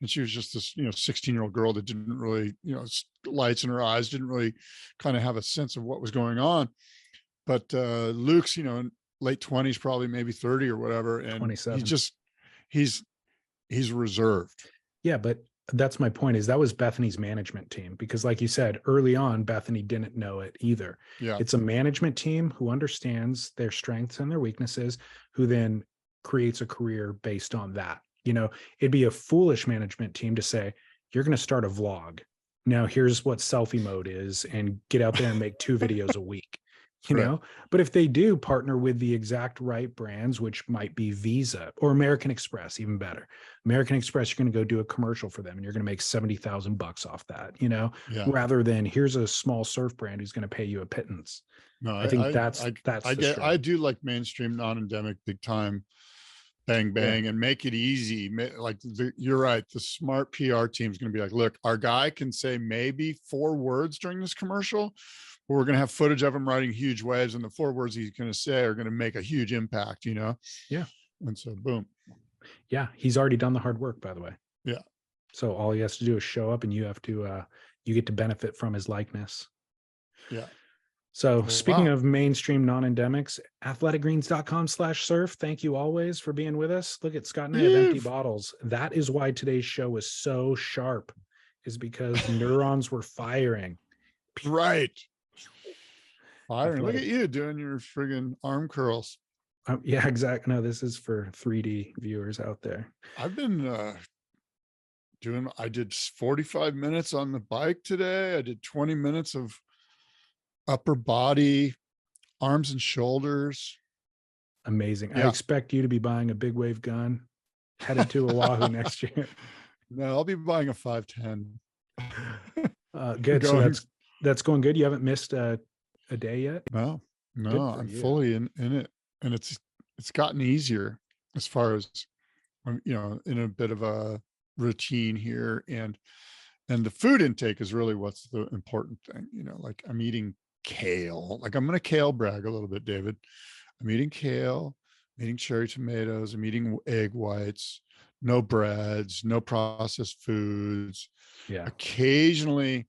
and she was just this, 16-year-old girl that didn't really, lights in her eyes, didn't really kind of have a sense of what was going on. But Luke's, in late 20s, probably maybe 30 or whatever. And 27. He's reserved. Yeah, but that's my point, is that was Bethany's management team, because like you said, early on, Bethany didn't know it either. Yeah. It's a management team who understands their strengths and their weaknesses, who then creates a career based on that. It'd be a foolish management team to say, you're going to start a vlog. Now here's what selfie mode is and get out there and make 2 videos a week. But if they do partner with the exact right brands, which might be Visa or American Express, even better. American Express, you're going to go do a commercial for them and you're going to make $70,000 off that, rather than here's a small surf brand who's going to pay you a pittance. No, I think I do like mainstream, non-endemic, big time, bang, and make it easy. You're right. The smart PR team is going to be like, look, our guy can say maybe 4 words during this commercial. We're going to have footage of him riding huge waves and the 4 words he's going to say are going to make a huge impact, Yeah. And so boom. Yeah. He's already done the hard work, by the way. Yeah. So all he has to do is show up and you have to, you get to benefit from his likeness. Yeah. So Oh, speaking wow. of mainstream non-endemics, athleticgreens.com/surf. Thank you always for being with us. Look at Scott and I have empty Eve. bottles. That is why today's show was so sharp, is because neurons were firing. Right. Byron, look at Athletic. you doing your friggin' arm curls. Yeah, exactly. No, this is for 3D viewers out there. I've been I did 45 minutes on the bike today. I did 20 minutes of upper body, arms and shoulders. Amazing. I Yeah. expect you to be buying a big wave gun, headed to Oahu next year. No, I'll be buying a 510. Good. So Going- that's going good. You haven't missed a day yet. No, Good no, for I'm you. fully in it, and it's gotten easier as far as I'm, in a bit of a routine here, and the food intake is really what's the important thing. Like I'm eating kale. Like I'm going to kale brag a little bit, David. I'm eating kale, I'm eating cherry tomatoes, I'm eating egg whites, no breads, no processed foods. Yeah. Occasionally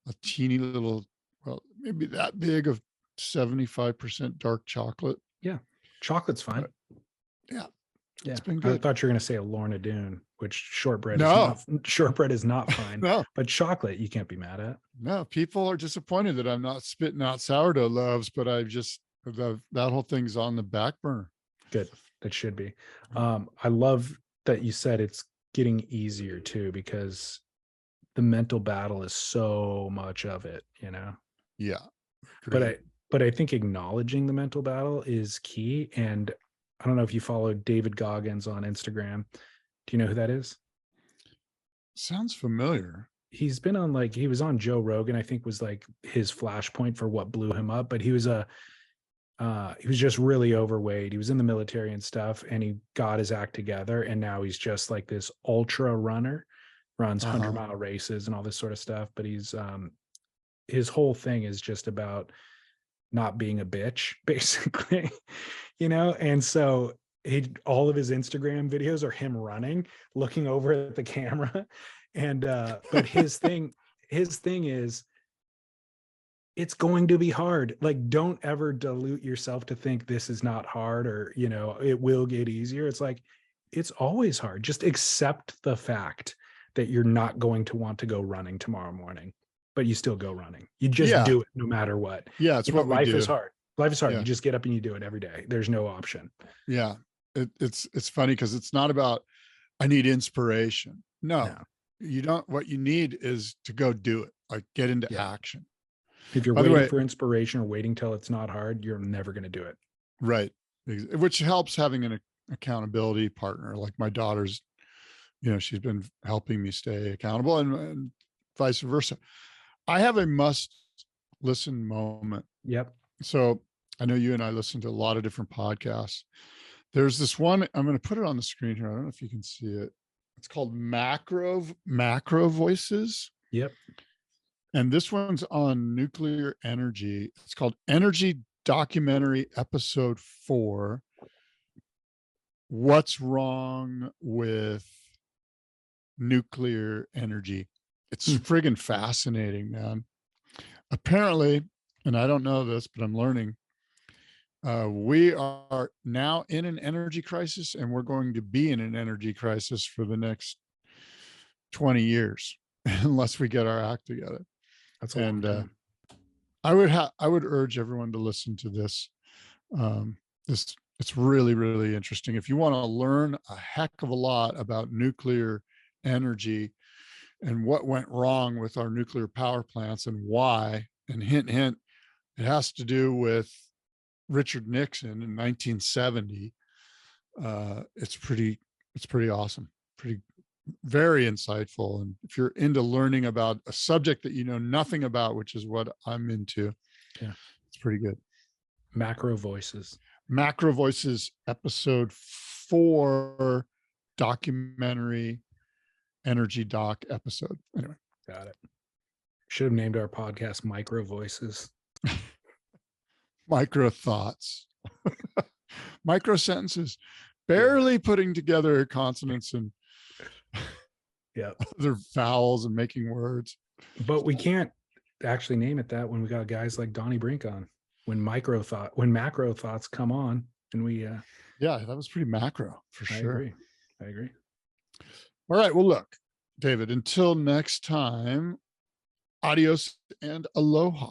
a teeny little, well, maybe that big of 75% dark chocolate. Yeah. Chocolate's fine. But yeah. Yeah. It's been I good. thought you were going to say a Lorna Doone, which shortbread No. is not fine. No, But chocolate you can't be mad at. no, people are disappointed that I'm not spitting out sourdough loaves, but I've just, that whole thing's on the back burner. Good. That should be. I love that you said it's getting easier too, because the mental battle is so much of it, Yeah. But I think acknowledging the mental battle is key. And I don't know if you follow David Goggins on Instagram. Do you know who that is? Sounds familiar. He's been on he was on Joe Rogan, I think was like his flashpoint for what blew him up. But he was just really overweight. He was in the military and stuff, and he got his act together. And now he's just like this ultra runner, runs 100-mile races and all this sort of stuff. But he's, his whole thing is just about not being a bitch, basically, And so all of his Instagram videos are him running, looking over at the camera. And, but his thing is, it's going to be hard. Like, don't ever dilute yourself to think this is not hard, or, it will get easier. It's like, it's always hard. Just accept the fact that you're not going to want to go running tomorrow morning, but you still go running. You just do it no matter what. Yeah. It's what life we do. is hard. Life is hard. Yeah. You just get up and you do it every day. There's no option. Yeah. It's funny because it's not about, I need inspiration. No, you don't. What you need is to go do it. Like get into action. If you're waiting for inspiration or waiting till it's not hard, you're never going to do it. Right. Which helps having an accountability partner. Like my daughter's, she's been helping me stay accountable, and vice versa. I have a must listen moment. Yep. So I know you and I listen to a lot of different podcasts. There's this one, I'm going to put it on the screen here. I don't know if you can see it. It's called Macro Voices. Yep. And this one's on nuclear energy. It's called Energy Documentary Episode 4. What's wrong with nuclear energy? It's friggin' fascinating, man. Apparently, and I don't know this, but I'm learning, we are now in an energy crisis, and we're going to be in an energy crisis for the next 20 years unless we get our act together. That's a long time. I would urge everyone to listen to this. It's really, really interesting. If you want to learn a heck of a lot about nuclear energy and what went wrong with our nuclear power plants and why, and hint, it has to do with Richard Nixon in 1970. It's pretty awesome. Very insightful. And if you're into learning about a subject that you know nothing about, which is what I'm into, it's pretty good. Macro Voices Episode 4, documentary energy doc episode. Anyway, got it. Should have named our podcast Micro Voices. Micro thoughts, micro sentences, barely putting together consonants and other vowels and making words. But we can't actually name it that when we got guys like Donnie Brink on. When macro thoughts come on, and we Yeah, that was pretty macro for sure. I agree. All right. Well, look, David, until next time, adios and aloha.